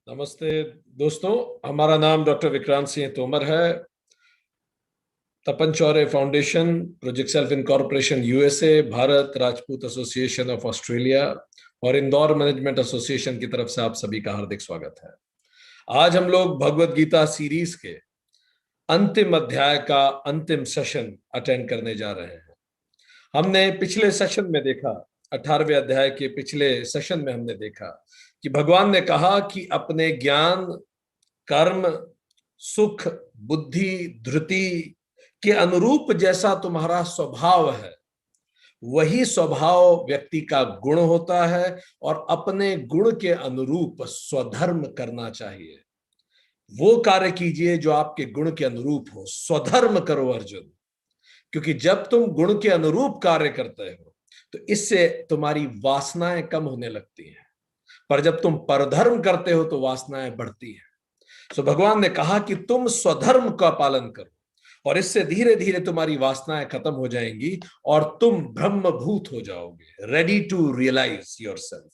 नमस्ते दोस्तों, हमारा नाम डॉक्टर विक्रांत सिंह तोमर है। Tapan Chaure foundation, project self incorporation USA, Bharat Rajput association of Australia और इंदौर मैनेजमेंट एसोसिएशन की तरफ से आप सभी का हार्दिक स्वागत है। आज हम लोग भगवत गीता सीरीज के अंतिम अध्याय का अंतिम सेशन अटेंड करने जा रहे हैं। हमने पिछले सेशन में देखा, 18वें अध्याय के पिछले सेशन में हमने देखा कि भगवान ने कहा कि अपने ज्ञान, कर्म, सुख, बुद्धि, धृति के अनुरूप जैसा तुम्हारा स्वभाव है, वही स्वभाव व्यक्ति का गुण होता है और अपने गुण के अनुरूप स्वधर्म करना चाहिए। वो कार्य कीजिए जो आपके गुण के अनुरूप हो। स्वधर्म करो अर्जुन, क्योंकि जब तुम गुण के अनुरूप कार्य करते हो तो इससे तुम्हारी वासनाएं कम होने लगती हैं, पर जब तुम परधर्म करते हो तो वासनाएं बढ़ती हैं। तो भगवान ने कहा कि तुम स्वधर्म का पालन करो और इससे धीरे धीरे तुम्हारी वासनाएं खत्म हो जाएंगी और तुम ब्रह्मभूत हो जाओगे, रेडी टू रियलाइज योरसेल्फ।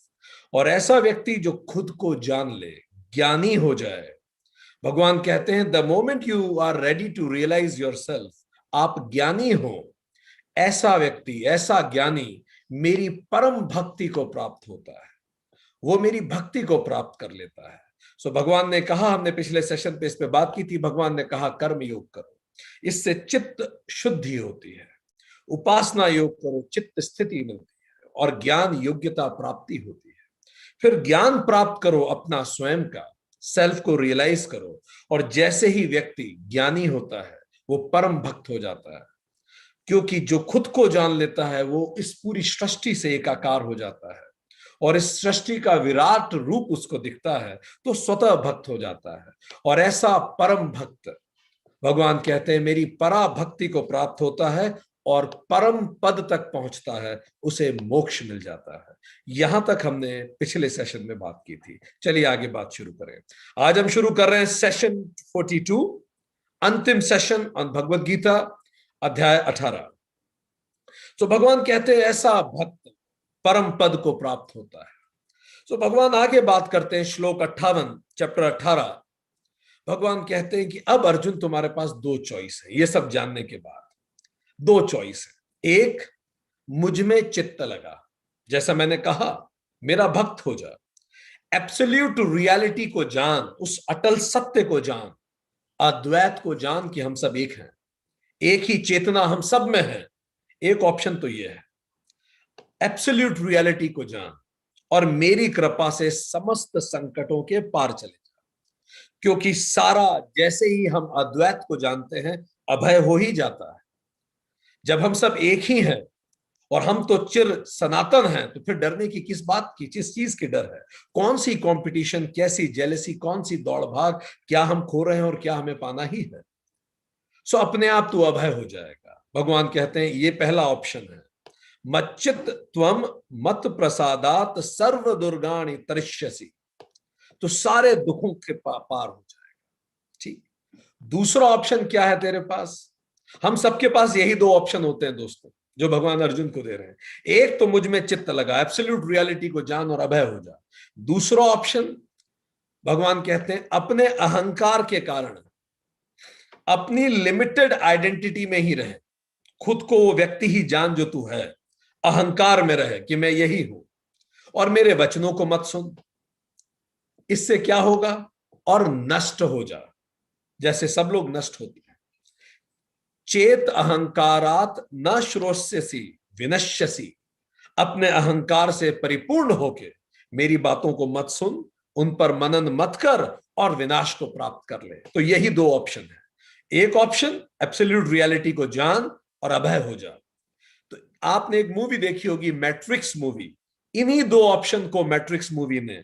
और ऐसा व्यक्ति जो खुद को जान ले, ज्ञानी हो जाए, भगवान कहते हैं the moment you are ready to realise yourself, आप ज्ञानी हो, ऐसा व्यक्ति, ऐसा ज्ञानी मेरी परम भक्ति को प्राप्त होता है, वो मेरी भक्ति को प्राप्त कर लेता है। सो भगवान ने कहा, हमने पिछले सेशन पे इस पे बात की थी, भगवान ने कहा कर्म योग करो, इससे चित्त शुद्धि होती है। उपासना योग करो, चित्त स्थिति मिलती है और ज्ञान योग्यता प्राप्ति होती है। फिर ज्ञान प्राप्त करो अपना स्वयं का, सेल्फ को रियलाइज करो, और जैसे ही व्यक्ति ज्ञानी होता है वो परम भक्त हो जाता है, क्योंकि जो खुद को जान लेता है वो इस पूरी सृष्टि से एकाकार हो जाता है और इस सृष्टि का विराट रूप उसको दिखता है, तो स्वतः भक्त हो जाता है। और ऐसा परम भक्त, भगवान कहते हैं, मेरी परा भक्ति को प्राप्त होता है और परम पद तक पहुंचता है, उसे मोक्ष मिल जाता है। यहां तक हमने पिछले सेशन में बात की थी। चलिए आगे बात शुरू करें। आज हम शुरू कर रहे हैं सेशन 42, अंतिम सेशन ऑन भगवत गीता, अध्याय 18। तो भगवान कहते हैं ऐसा भक्त परम पद को प्राप्त होता है। तो भगवान आगे बात करते हैं, श्लोक 58, चैप्टर 18। भगवान कहते हैं कि अब अर्जुन तुम्हारे पास दो चॉइस है। ये सब जानने के बाद दो चॉइस है। एक, मुझ में चित्त लगा, जैसा मैंने कहा, मेरा भक्त हो जा, एब्सोल्यूट रियलिटी को जान, उस अटल सत्य को जान, अद्वैत को जान कि हम सब एक हैं, एक ही चेतना हम सब में है। एक ऑप्शन तो यह है, एब्सोल्यूट रियलिटी को जान और मेरी कृपा से समस्त संकटों के पार चले जा, क्योंकि सारा, जैसे ही हम अद्वैत को जानते हैं, अभय हो ही जाता है। जब हम सब एक ही हैं और हम तो चिर सनातन हैं, तो फिर डरने की किस बात की, किस चीज की डर है? कौन सी कंपटीशन, कैसी जेलसी, कौन सी दौड़ भाग, क्या हम खो रहे हैं और क्या हमें पाना ही है? सो अपने आप तो अभय हो जाएगा। भगवान कहते हैं ये पहला ऑप्शन है, मच्चित त्वम मत प्रसादात सर्व दुर्गाणि तरिष्यसि, तो सारे दुखों के पार हो जाएगा। ठीक। दूसरा ऑप्शन क्या है तेरे पास? हम सबके पास यही दो ऑप्शन होते हैं दोस्तों, जो भगवान अर्जुन को दे रहे हैं। एक तो मुझ में चित्त लगा, एब्सोल्यूट रियलिटी को जान और अभय हो जा। दूसरा ऑप्शन, भगवान कहते हैं अपने अहंकार के कारण, अपनी लिमिटेड आइडेंटिटी में ही रहे, खुद को वो व्यक्ति ही जान जो तू है, अहंकार में रहे कि मैं यही हूं, और मेरे वचनों को मत सुन। इससे क्या होगा? और नष्ट हो जा, जैसे सब लोग नष्ट होते हैं। चेत अहंकारात न श्रोष्यसि विनश्यसि, अपने अहंकार से परिपूर्ण होके मेरी बातों को मत सुन, उन पर मनन मत कर और विनाश को प्राप्त कर ले। तो यही दो ऑप्शन है। एक ऑप्शन, एब्सोल्यूट रियलिटी को जान और अभय हो जा। तो आपने एक मूवी देखी होगी, मैट्रिक्स मूवी। इन्हीं दो ऑप्शन को मैट्रिक्स मूवी ने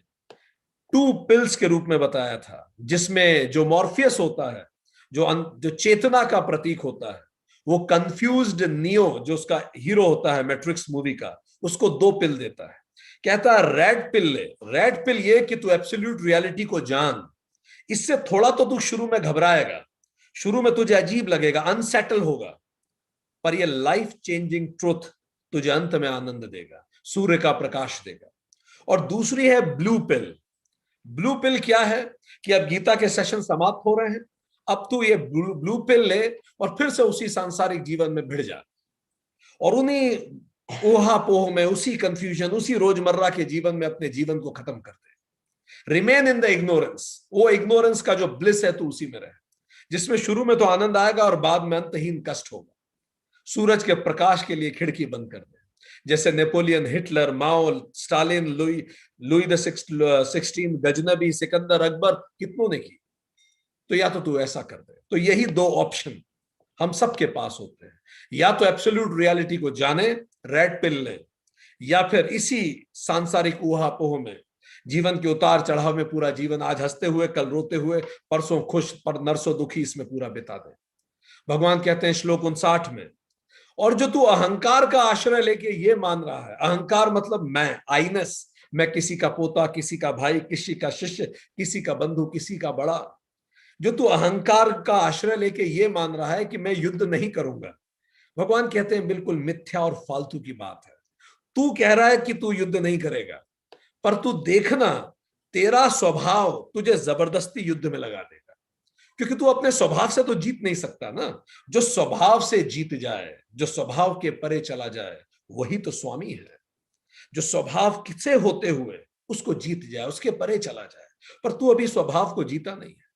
टू पिल्स के रूप में बताया था, जिसमें जो मॉर्फियस होता है, जो चेतना का प्रतीक होता है, वो कंफ्यूज्ड नियो, जो उसका हीरो होता है मैट्रिक्स मूवी का, उसको दो पिल देता है। कहता है रेड पिल ले, रेड पिल ये कि तू एब्सोल्यूट रियलिटी को जान। इससे थोड़ा तो तू शुरू में घबराएगा, शुरू में तुझे अजीब लगेगा, अनसेटल होगा, पर यह लाइफ चेंजिंग ट्रुथ तुझे अंत में आनंद देगा, सूर्य का प्रकाश देगा। और दूसरी है ब्लू पिल, ब्लू पिल क्या है कि अब गीता के सेशन समाप्त हो रहे हैं, अब तू ये ब्लू पिल ले और फिर से उसी सांसारिक जीवन में भिड़ जा और उन्हीं ऊहापोह में, उसी कंफ्यूजन, उसी रोजमर्रा के जीवन में अपने जीवन को खत्म कर दे। रिमेन इन द इग्नोरेंस, वो इग्नोरेंस का जो ब्लिस है तू उसी में रहे, जिसमें शुरू में तो आनंद आएगा और बाद में अंतहीन कष्ट होगा। सूरज के प्रकाश के लिए खिड़की बंद कर दे, जैसे Napoleon, Hitler, Mao, Stalin, Louis the 16, Ghaznavi, Sikandar, Akbar, कितनों ने की। तो या तो तू ऐसा कर दे। तो यही दो ऑप्शन हम सबके पास होते हैं, या तो एब्सोल्यूट रियलिटी को जाने, रेड पिल ले, या फिर इसी सांसारिक ऊहापोह में, जीवन के उतार चढ़ाव में पूरा जीवन, आज हंसते हुए कल रोते हुए, परसों खुश पर नरसों दुखी, इसमें पूरा बिता दे। भगवान कहते हैं श्लोक 59 में, और जो तू अहंकार का आश्रय लेके ये मान रहा है, अहंकार मतलब मैं, आईनेस, मैं किसी का पोता, किसी का भाई, किसी का शिष्य, किसी का बंधु, किसी का बड़ा, जो तू अहंकार का आश्रय लेके ये मान रहा है कि मैं युद्ध नहीं करूंगा, भगवान कहते हैं बिल्कुल मिथ्या और फालतू की बात है। तू कह रहा है कि तू युद्ध नहीं करेगा, पर तू देखना, तेरा स्वभाव तुझे जबरदस्ती युद्ध में लगा देगा, क्योंकि तू अपने स्वभाव से तो जीत नहीं सकता ना। जो स्वभाव से जीत जाए, जो स्वभाव के परे चला जाए, वही तो स्वामी है। जो स्वभाव से होते हुए उसको जीत जाए, उसके परे चला जाए, पर तू अभी स्वभाव को जीता नहीं है।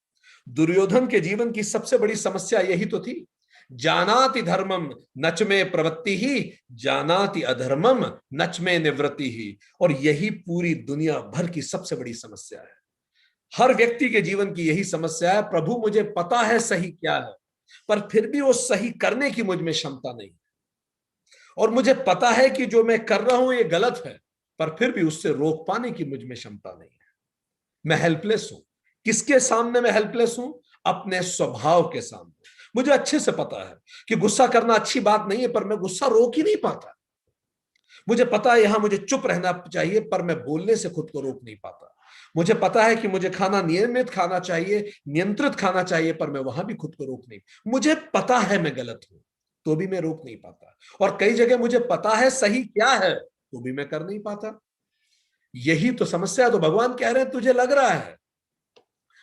दुर्योधन के जीवन की सबसे बड़ी समस्या यही तो थी, जानाति धर्मम नच में प्रवृत्ति ही, जानाति अधर्मम नच में निवृत्ति ही। और यही पूरी दुनिया भर की सबसे बड़ी समस्या है। हर व्यक्ति के जीवन की यही समस्या है, प्रभु मुझे पता है सही क्या है, पर फिर भी वो सही करने की मुझ में क्षमता नहीं है। और मुझे पता है कि जो मैं कर रहा हूं ये गलत है, पर फिर भी उससे रोक पाने की मुझ में क्षमता नहीं है। मैं हेल्पलेस हूं। किसके सामने मैं हेल्पलेस हूं? अपने स्वभाव के सामने। मुझे अच्छे से पता है कि गुस्सा करना अच्छी बात नहीं है, पर मैं गुस्सा रोक ही नहीं पाता। मुझे पता है यहां मुझे चुप रहना चाहिए, पर मैं बोलने से खुद को रोक नहीं पाता। मुझे पता है कि मुझे खाना नियमित खाना चाहिए, नियंत्रित खाना चाहिए, पर मैं वहां भी खुद को रोक नहीं। मुझे पता है मैं गलत हूं, तो भी मैं रोक नहीं पाता। और कई जगह मुझे पता है सही क्या है, तो भी मैं कर नहीं पाता। यही तो समस्या है। तो भगवान कह रहे हैं तुझे लग रहा है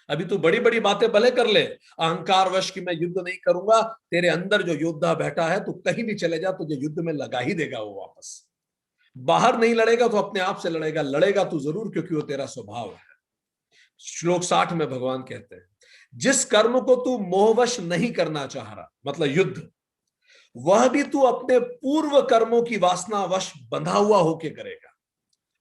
अभी तू बड़ी बड़ी बातें भले कर ले, अहंकार वश की मैं युद्ध नहीं करूंगा, तेरे अंदर जो योद्धा बैठा है, तू कहीं भी चले जा, तुझे युद्ध में लगा ही देगा वो वापस। बाहर नहीं लड़ेगा तो अपने आप से लड़ेगा, लड़ेगा तू जरूर, क्योंकि वो तेरा स्वभाव है। श्लोक 60 में भगवान कहते हैं, जिस कर्म को तू मोहवश नहीं करना चाह रहा, मतलब युद्ध, वह भी तू अपने पूर्व कर्मों की वासना वश बंधा हुआ होके करेगा।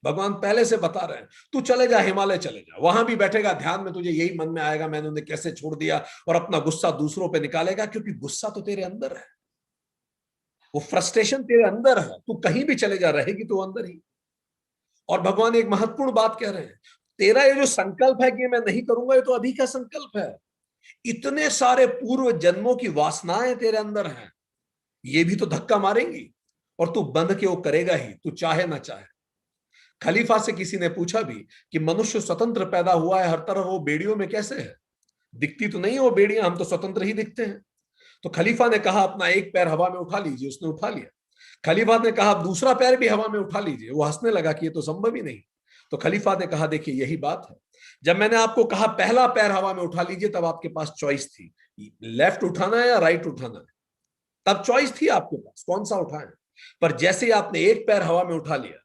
भगवान पहले से बता रहे हैं, तू चले जा, हिमालय चले जा, वहां भी बैठेगा ध्यान में, तुझे यही मन में आएगा मैंने उन्हें कैसे छोड़ दिया, और अपना गुस्सा दूसरों पे निकालेगा, क्योंकि गुस्सा तो तेरे अंदर है, वो फ्रस्ट्रेशन तेरे अंदर है। तू कहीं भी चले जा, रहेगी तो अंदर ही। और भगवान एक महत्वपूर्ण बात कह रहे हैं, तेरा ये जो संकल्प है कि मैं नहीं करूंगा, ये तो अभी का संकल्प है। इतने सारे पूर्व जन्मों की वासनाएं तेरे अंदर हैं, ये भी तो धक्का मारेंगी, और तू बंध के वो करेगा ही, तू चाहे ना चाहे। खलीफा से किसी ने पूछा भी कि मनुष्य स्वतंत्र पैदा हुआ है हर तरह, वो बेड़ियों में कैसे है? दिखती तो नहीं है वो बेड़ियां, हम तो स्वतंत्र ही दिखते हैं। तो खलीफा ने कहा अपना एक पैर हवा में उठा लीजिए, उसने उठा लिया। खलीफा ने कहा दूसरा पैर भी हवा में उठा लीजिए, वो हंसने लगा कि ये तो संभव ही नहीं। तो खलीफा ने कहा देखिए यही बात है, जब मैंने आपको कहा पहला पैर हवा में उठा लीजिए, तब आपके पास चॉइस थी, लेफ्ट उठाना है या राइट उठाना है, तब चॉइस थी आपके पास कौन सा उठाएं। पर जैसे ही आपने एक पैर हवा में उठा लिया,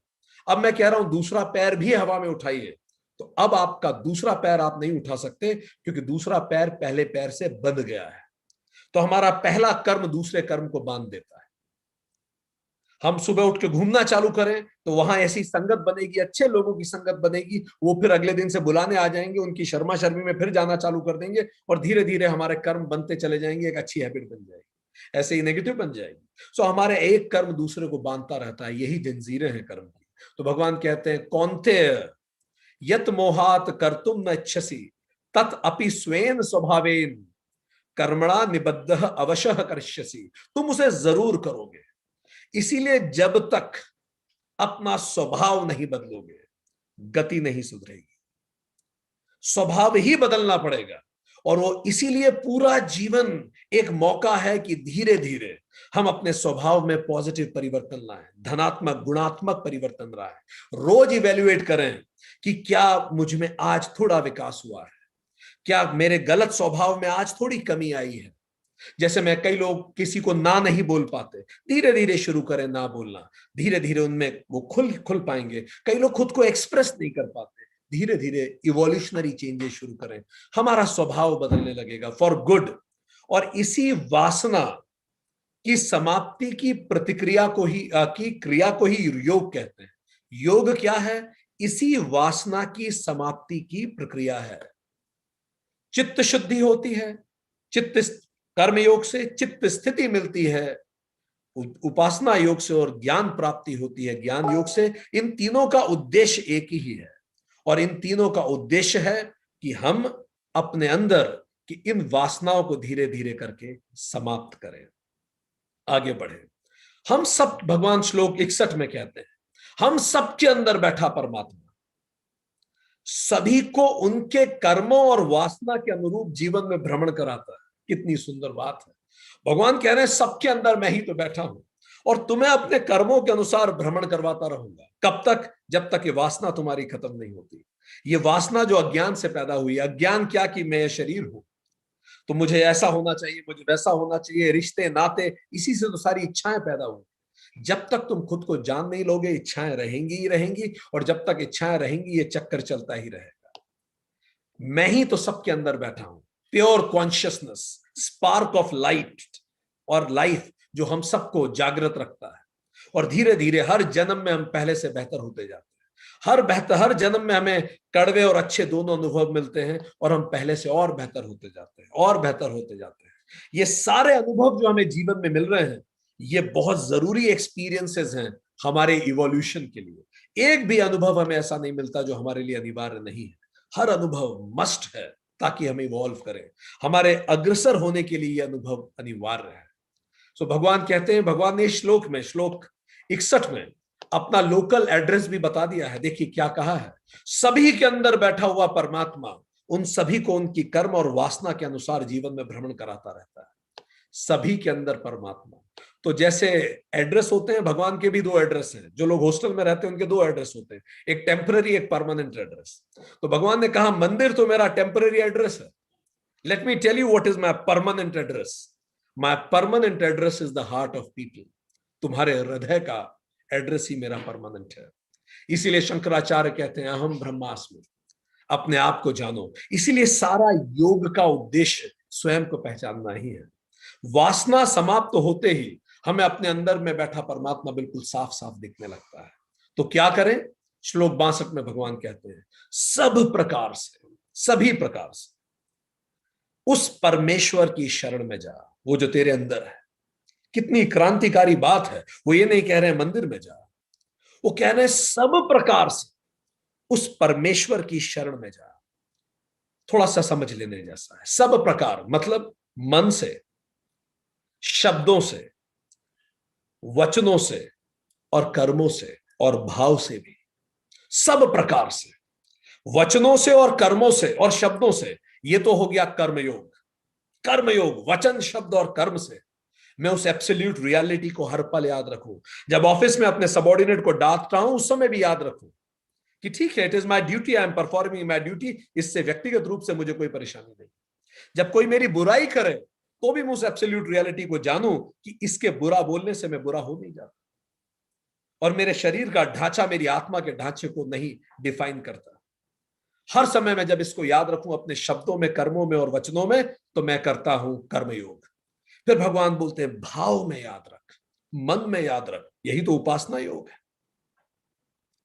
अब मैं कह रहा हूं दूसरा पैर भी हवा में उठाइए, तो अब आपका दूसरा पैर आप नहीं उठा सकते, क्योंकि दूसरा पैर पहले पैर से बंध गया है। तो हमारा पहला कर्म दूसरे कर्म को बांध देता है। हम सुबह उठ के घूमना चालू करें तो वहां ऐसी संगत बनेगी, अच्छे लोगों की संगत बनेगी, वो फिर अगले दिन से बुलाने आ जाएंगे, उनकी शर्मा शर्मी में फिर जाना चालू कर देंगे, और धीरे धीरे हमारे कर्म बनते चले जाएंगे, एक अच्छी हैबिट बन जाएगी, ऐसे ही नेगेटिव बन जाएगी। सो हमारे एक कर्म दूसरे को बांधता रहता है, यही जंजीरें हैं कर्म की। तो भगवान कहते हैं कौन्ते यत मोहात कर्तुम न इच्छसि तत् अपि स्वेन स्वभावेन कर्मणा निबद्ध अवशः करिष्यसि। तुम उसे जरूर करोगे, इसीलिए जब तक अपना स्वभाव नहीं बदलोगे, गति नहीं सुधरेगी। स्वभाव ही बदलना पड़ेगा, और वो इसीलिए पूरा जीवन एक मौका है कि धीरे धीरे हम अपने स्वभाव में पॉजिटिव परिवर्तन लाएं, धनात्मक गुणात्मक परिवर्तन लाएं। रोज इवेल्युएट करें कि क्या मुझ में आज थोड़ा विकास हुआ है, क्या मेरे गलत स्वभाव में आज थोड़ी कमी आई है। जैसे मैं, कई लोग किसी को ना नहीं बोल पाते, धीरे धीरे शुरू करें ना बोलना, धीरे धीरे उनमें वो खुल खुल पाएंगे। कई लोग खुद को एक्सप्रेस नहीं कर पाते, धीरे धीरे इवोल्यूशनरी चेंजेस शुरू करें, हमारा स्वभाव बदलने लगेगा फॉर गुड। और इसी वासना की समाप्ति की प्रतिक्रिया को ही की क्रिया को ही योग कहते हैं। योग क्या है? इसी वासना की समाप्ति की प्रक्रिया है। चित्त शुद्धि होती है, चित्त कर्म योग से चित्त स्थिति मिलती है, उपासना योग से और ज्ञान प्राप्ति होती है ज्ञान योग से। इन तीनों का उद्देश्य एक ही है, और इन तीनों का उद्देश्य है कि हम अपने अंदर की इन वासनाओं को धीरे धीरे करके समाप्त करें, आगे बढ़े। हम सब, भगवान श्लोक 61 में कहते हैं, हम सबके अंदर बैठा परमात्मा सभी को उनके कर्मों और वासना के अनुरूप जीवन में भ्रमण कराता है। कितनी सुंदर बात है। भगवान कह रहे हैं सबके अंदर मैं ही तो बैठा हूं, और तुम्हें अपने कर्मों के अनुसार भ्रमण करवाता रहूंगा। कब तक? जब तक ये वासना तुम्हारी खत्म नहीं होती। ये वासना जो अज्ञान से पैदा हुई है, अज्ञान क्या कि मैं ये शरीर हूं, तो मुझे ऐसा होना चाहिए, मुझे वैसा होना चाहिए, रिश्ते नाते, इसी से तो सारी इच्छाएं पैदा हुई। जब तक तुम खुद को जान नहीं लोगे, इच्छाएं रहेंगी ही रहेंगी, और जब तक इच्छाएं रहेंगी ये चक्कर चलता ही रहेगा। मैं ही तो सबके अंदर बैठा हूं, pure consciousness, spark of light और लाइफ जो हम सबको जागृत रखता है। और धीरे धीरे हर जन्म में हम पहले से बेहतर होते जाते हैं। हर जन्म में हमें कड़वे और अच्छे दोनों अनुभव मिलते हैं, और हम पहले से और बेहतर होते जाते हैं, और बेहतर होते जाते हैं। ये सारे अनुभव जो हमें जीवन में मिल रहे हैं, ये बहुत जरूरी एक्सपीरियंसेस हैं हमारे इवोल्यूशन के लिए। एक भी अनुभव हमें ऐसा नहीं मिलता जो हमारे लिए अनिवार्य नहीं है। हर अनुभव मस्ट है ताकि हम इवॉल्व करें। हमारे अग्रसर होने के लिए यह अनुभव अनिवार्य है। सो भगवान कहते हैं, भगवान ने श्लोक 61 में अपना लोकल एड्रेस भी बता दिया है। देखिए क्या कहा है, सभी के अंदर बैठा हुआ परमात्मा उन सभी को उनकी कर्म और वासना के अनुसार जीवन में भ्रमण कराता रहता है। सभी के अंदर परमात्मा। तो जैसे एड्रेस होते हैं, भगवान के भी दो एड्रेस हैं। जो लोग हॉस्टल में रहते हैं उनके दो एड्रेस होते हैं, एक टेम्पररी, एक परमानेंट एड्रेस। तो भगवान ने कहा मंदिर तो मेरा टेम्पररी एड्रेस है, let me tell you what is my permanent address. My permanent address is the heart of people. तुम्हारे हृदय का एड्रेस ही मेरा परमानेंट है। इसीलिए शंकराचार्य कहते हैं अहम ब्रह्मास्मि, अपने आप को जानो। इसीलिए सारा योग का उद्देश्य स्वयं को पहचानना ही है। वासना समाप्त तो होते ही हमें अपने अंदर में बैठा परमात्मा बिल्कुल साफ साफ दिखने लगता है। तो क्या करें? श्लोक 62 में भगवान कहते हैं सब प्रकार से, सभी प्रकार से उस परमेश्वर की शरण में जा, वो जो तेरे अंदर है। कितनी क्रांतिकारी बात है। वो ये नहीं कह रहे हैं मंदिर में जा, वो कह रहे हैं सब प्रकार से उस परमेश्वर की शरण में जा। थोड़ा सा समझ लेने जैसा है। सब प्रकार मतलब मन से, शब्दों से, वचनों से और कर्मों से और भाव से भी। सब प्रकार से, वचनों से और कर्मों से और शब्दों से। ये तो हो गया कर्मयोग। कर्मयोग वचन, शब्द और कर्म से मैं उस एब्सोल्यूट रियलिटी को हर पल याद रखूं। जब ऑफिस में अपने सबऑर्डिनेट को डांट रहा हूं उस समय भी याद रखूं कि ठीक है, it is my duty, I am performing my duty. इससे व्यक्तिगत रूप से मुझे कोई परेशानी नहीं। जब कोई मेरी बुराई करे तो भी मैं उस एब्सोल्यूट रियलिटी को जानूं कि इसके बुरा बोलने से मैं बुरा हो नहीं जाता, और मेरे शरीर का ढांचा मेरी आत्मा के ढांचे को नहीं डिफाइन करता। हर समय मैं जब इसको याद रखूं अपने शब्दों में, कर्मों में और वचनों में, तो मैं करता हूं कर्मयोग। फिर भगवान बोलते हैं भाव में याद रख, मन में याद रख। यही तो उपासना योग है।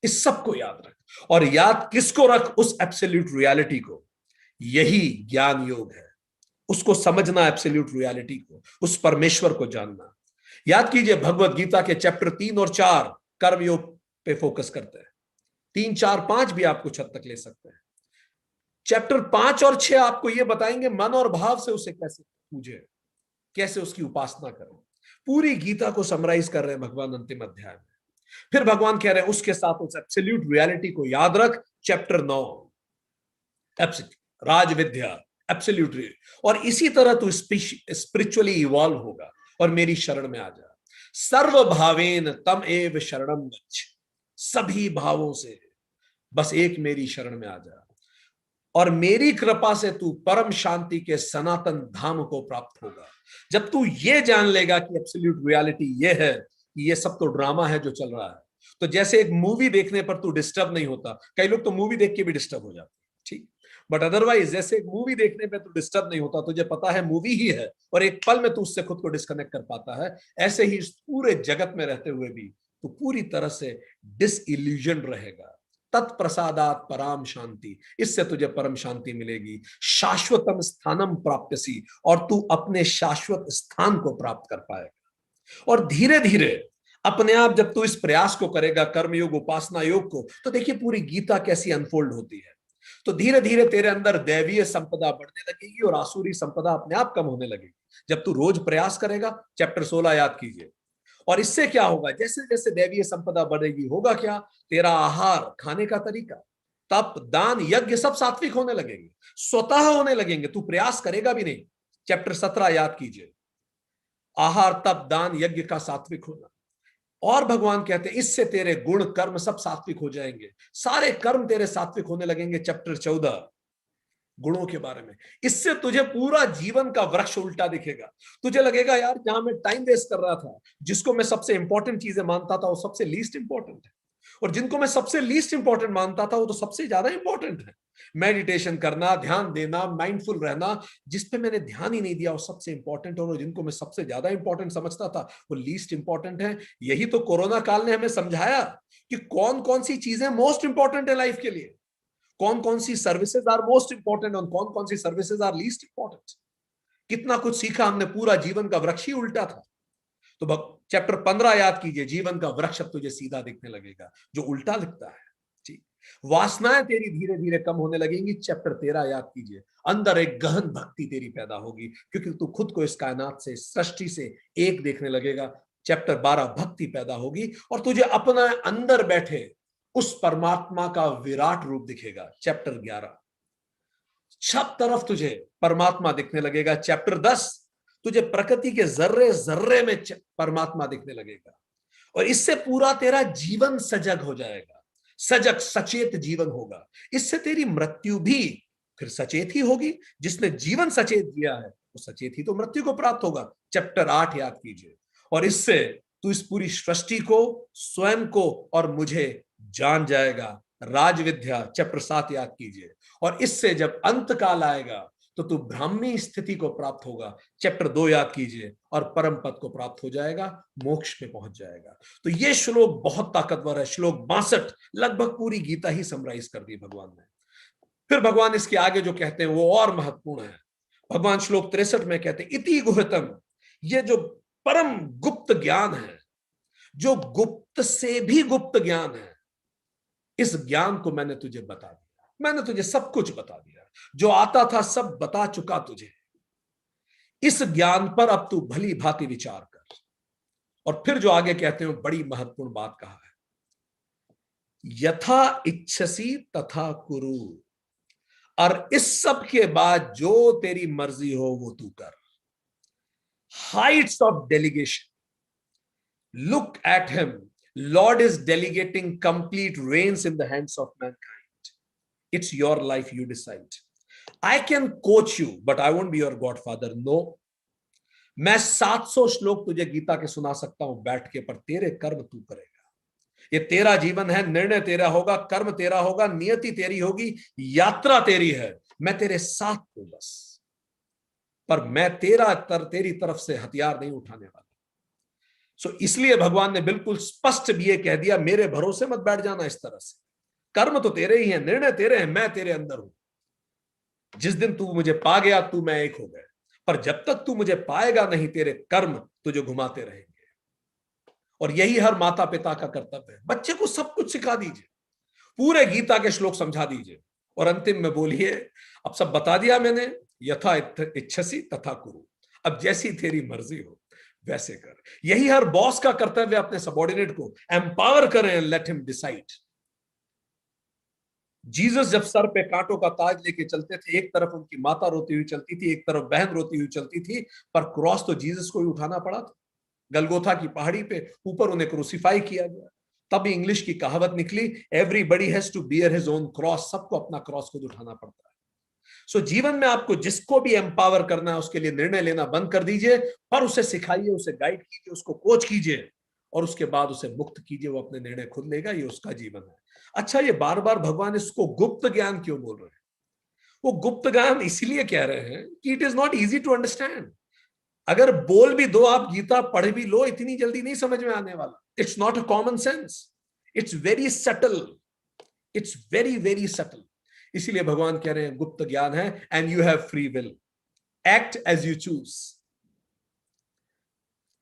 इस सब को याद रख, और याद किसको रख? उस एब्सोल्यूट रियलिटी को। यही ज्ञान योग है। उसको समझना, एब्सोल्यूट रियलिटी को, उस परमेश्वर को जानना। याद कीजिए भगवत गीता के चैप्टर 3 और 4 कर्म योग पे फोकस करते हैं। 3, 4, 5 भी आप कुछ हद तक ले सकते हैं। चैप्टर 5 और 6 आपको यह बताएंगे मन और भाव से उसे कैसे पूजे, कैसे उसकी उपासना करें। पूरी गीता को समराइज कर रहे हैं भगवान अंतिम अध्याय में। फिर भगवान कह रहे हैं उसके साथ उस एब्सोल्यूट रियलिटी को याद रख। चैप्टर 9 राज विद्या, एब्सोल्यूट। और इसी तरह तू स्पिरिचुअली इवॉल्व होगा और मेरी शरण में आ जा। सर्व भावेन तम एव शरणम गच्छ, सभी भावों से बस एक मेरी शरण में आ जा, और मेरी कृपा से तू परम शांति के सनातन धाम को प्राप्त होगा। जब तू ये जान लेगा कि एब्सोल्यूट रियलिटी ये है कि ये सब तो ड्रामा है जो चल रहा है, तो जैसे एक मूवी देखने पर तू डिस्टर्ब नहीं होता, कई लोग तो मूवी देख के भी डिस्टर्ब हो जाते हैं, ठीक, बट अदरवाइज जैसे एक मूवी देखने पे तू डिस्टर्ब नहीं होता, तुझे पता है मूवी ही है और एक पल में तू उससे खुद को डिस्कनेक्ट कर पाता है, ऐसे ही इस पूरे जगत में रहते हुए भी तू पूरी तरह से डिसइल्यूजन रहेगा। तत्प्रसादात पराम शांति, इससे तुझे परम शांति मिलेगी। शाश्वतम स्थानम प्राप्यसी, और तू अपने शाश्वत स्थान को प्राप्त कर पाएगा। और धीरे धीरे अपने आप जब तू इस प्रयास को करेगा, कर्मयोग उपासना योग को, तो देखिए पूरी गीता कैसी अनफोल्ड होती है। तो धीरे धीरे तेरे अंदर दैवीय संपदा बढ़ने लगेगी और आसुरी संपदा अपने आप कम होने लगेगी जब तू रोज प्रयास करेगा। चैप्टर 16 याद कीजिए। और इससे क्या होगा, जैसे जैसे दैवीय संपदा बढ़ेगी, होगा क्या, तेरा आहार, खाने का तरीका, तप, दान, यज्ञ सब सात्विक होने लगेंगे, स्वतः होने लगेंगे, तू प्रयास करेगा भी नहीं। चैप्टर 17 याद कीजिए, आहार, तप, दान, यज्ञ का सात्विक होना। और भगवान कहते हैं इससे तेरे गुण कर्म सब सात्विक हो जाएंगे, सारे कर्म तेरे सात्विक होने लगेंगे। चैप्टर 14 गुणों के बारे में। इससे तुझे पूरा जीवन का वृक्ष उल्टा दिखेगा। तुझे लगेगा यार जहां मैं टाइम वेस्ट कर रहा था, जिसको मैं सबसे इंपॉर्टेंट चीजें मानता था वो सबसे लीस्ट इंपॉर्टेंट है, और जिनको मैं सबसे लीस्ट इंपॉर्टेंट मानता था वो तो सबसे ज्यादा इंपॉर्टेंट है। मेडिटेशन करना, ध्यान देना, माइंडफुल रहना, जिस पे मैंने ध्यान ही नहीं दिया वो सबसे इंपॉर्टेंट, और जिनको मैं सबसे ज्यादा इंपॉर्टेंट समझता था वो लीस्ट इंपॉर्टेंट है। यही तो कोरोना काल ने हमें समझाया कि कौन कौन सी चीजें मोस्ट इंपॉर्टेंट है लाइफ के लिए, कौन कौन सी सर्विसेज आर मोस्ट इंपॉर्टेंट और कौन कौन सी सर्विसेज आर लीस्ट इंपॉर्टेंट। कितना कुछ सीखा हमने, पूरा जीवन का वृक्ष ही उल्टा था। तो चैप्टर 15 याद कीजिए, जीवन का वृक्ष अब तुझे सीधा दिखने लगेगा जो उल्टा दिखता है। ठीक, वासनाएं तेरी धीरे धीरे कम होने लगेंगी। चैप्टर 13 याद कीजिए, अंदर एक गहन भक्ति तेरी पैदा होगी, क्योंकि तू खुद को इस कायनात से, सृष्टि से एक देखने लगेगा। चैप्टर 12 भक्ति पैदा होगी और तुझे अपना अंदर बैठे उस परमात्मा का विराट रूप दिखेगा। चैप्टर 11 सब तरफ तुझे परमात्मा दिखने लगेगा। चैप्टर 10 तुझे प्रकृति के जर्रे जर्रे में परमात्मा दिखने लगेगा, और इससे पूरा तेरा जीवन सजग हो जाएगा, सजग सचेत जीवन होगा। इससे तेरी मृत्यु भी फिर सचेत ही होगी। जिसने जीवन सचेत जिया है वो सचेत ही तो मृत्यु को प्राप्त होगा। चैप्टर 8 याद कीजिए, और इससे तू इस पूरी सृष्टि को, स्वयं को और मुझे जान जाएगा। राज विद्या चैप्टर 7 याद कीजिए, और इससे जब अंत काल आएगा तो तू ब्राह्मी स्थिति को प्राप्त होगा। चैप्टर 2 याद कीजिए, और परम पद को प्राप्त हो जाएगा, मोक्ष में पहुंच जाएगा। तो ये श्लोक बहुत ताकतवर है। श्लोक 62 लगभग पूरी गीता ही समराइज कर दी भगवान ने। फिर भगवान इसके आगे जो कहते हैं वो और महत्वपूर्ण है। भगवान श्लोक 63 में कहते हैं इति गुह्यतम, ये जो परम गुप्त ज्ञान है, जो गुप्त से भी गुप्त ज्ञान है, इस ज्ञान को मैंने तुझे बता दिया, मैंने तुझे सब कुछ बता दिया, जो आता था सब बता चुका तुझे। इस ज्ञान पर अब तू भली भांति विचार कर। और फिर जो आगे कहते हैं बड़ी महत्वपूर्ण बात कहा है, यथा इच्छसी तथा कुरु, और इस सब के बाद जो तेरी मर्जी हो वो तू कर। Heights of delegation, look at him, lord is delegating complete reins in the hands of mankind. It's your life, you decide. I can coach you, but I won't be your godfather. No, मैं 700 श्लोक तुझे गीता के सुना सकता हूं बैठ के, पर तेरे कर्म तू करेगा। ये तेरा जीवन है, निर्णय तेरा होगा, कर्म तेरा होगा, नियति तेरी होगी, यात्रा तेरी है। मैं तेरे साथ हूं बस, पर मैं तेरी तरफ से हथियार नहीं उठाने वाला। सो इसलिए भगवान ने बिल्कुल स्पष्ट भी ये कह दिया, मेरे भरोसे मत बैठ जाना इस तरह से। कर्म तो तेरे ही है, निर्णय तेरे हैं, मैं तेरे अंदर हूं। जिस दिन तू मुझे पा गया, तू मैं एक हो गए, पर जब तक तू मुझे पाएगा नहीं, तेरे कर्म तुझे घुमाते रहेंगे। और यही हर माता पिता का कर्तव्य है। बच्चे को सब कुछ सिखा दीजिए, पूरे गीता के श्लोक समझा दीजिए, और अंतिम में बोलिए अब सब बता दिया मैंने, यथा इच्छसी तथा कुरु, अब जैसी तेरी मर्जी हो वैसे कर। यही हर बॉस का कर्तव्य, अपने सबॉर्डिनेट को एम्पावर करें, लेट हिम डिसाइड। जीसस जब सर पे कांटों का ताज लेके चलते थे, एक तरफ उनकी माता रोती हुई चलती थी, एक तरफ बहन रोती हुई चलती थी, पर क्रॉस तो जीसस को ही उठाना पड़ा था। गलगोथा की पहाड़ी पे ऊपर उन्हें क्रूसीफाई किया गया। तब इंग्लिश की कहावत निकली, everybody has to bear his own cross, सबको अपना क्रॉस खुद उठाना पड़ता है। सो जीवन में आपको जिसको भी एम्पावर करना है उसके लिए निर्णय लेना बंद कर दीजिए, पर उसे सिखाइए, उसे गाइड कीजिए, उसको कोच कीजिए और उसके बाद उसे मुक्त कीजिए। वो अपने निर्णय खुद लेगा, ये उसका जीवन है। अच्छा, ये बार बार भगवान इसको गुप्त ज्ञान क्यों बोल रहे हैं? वो गुप्त ज्ञान इसलिए कह रहे हैं कि it is not easy to understand. अगर बोल भी दो, आप गीता पढ़ भी लो, इतनी जल्दी नहीं समझ में आने वाला। It's not a common sense, it's very subtle, it's very very subtle. इसीलिए भगवान कह रहे हैं गुप्त ज्ञान है, and you have free will, act as you choose.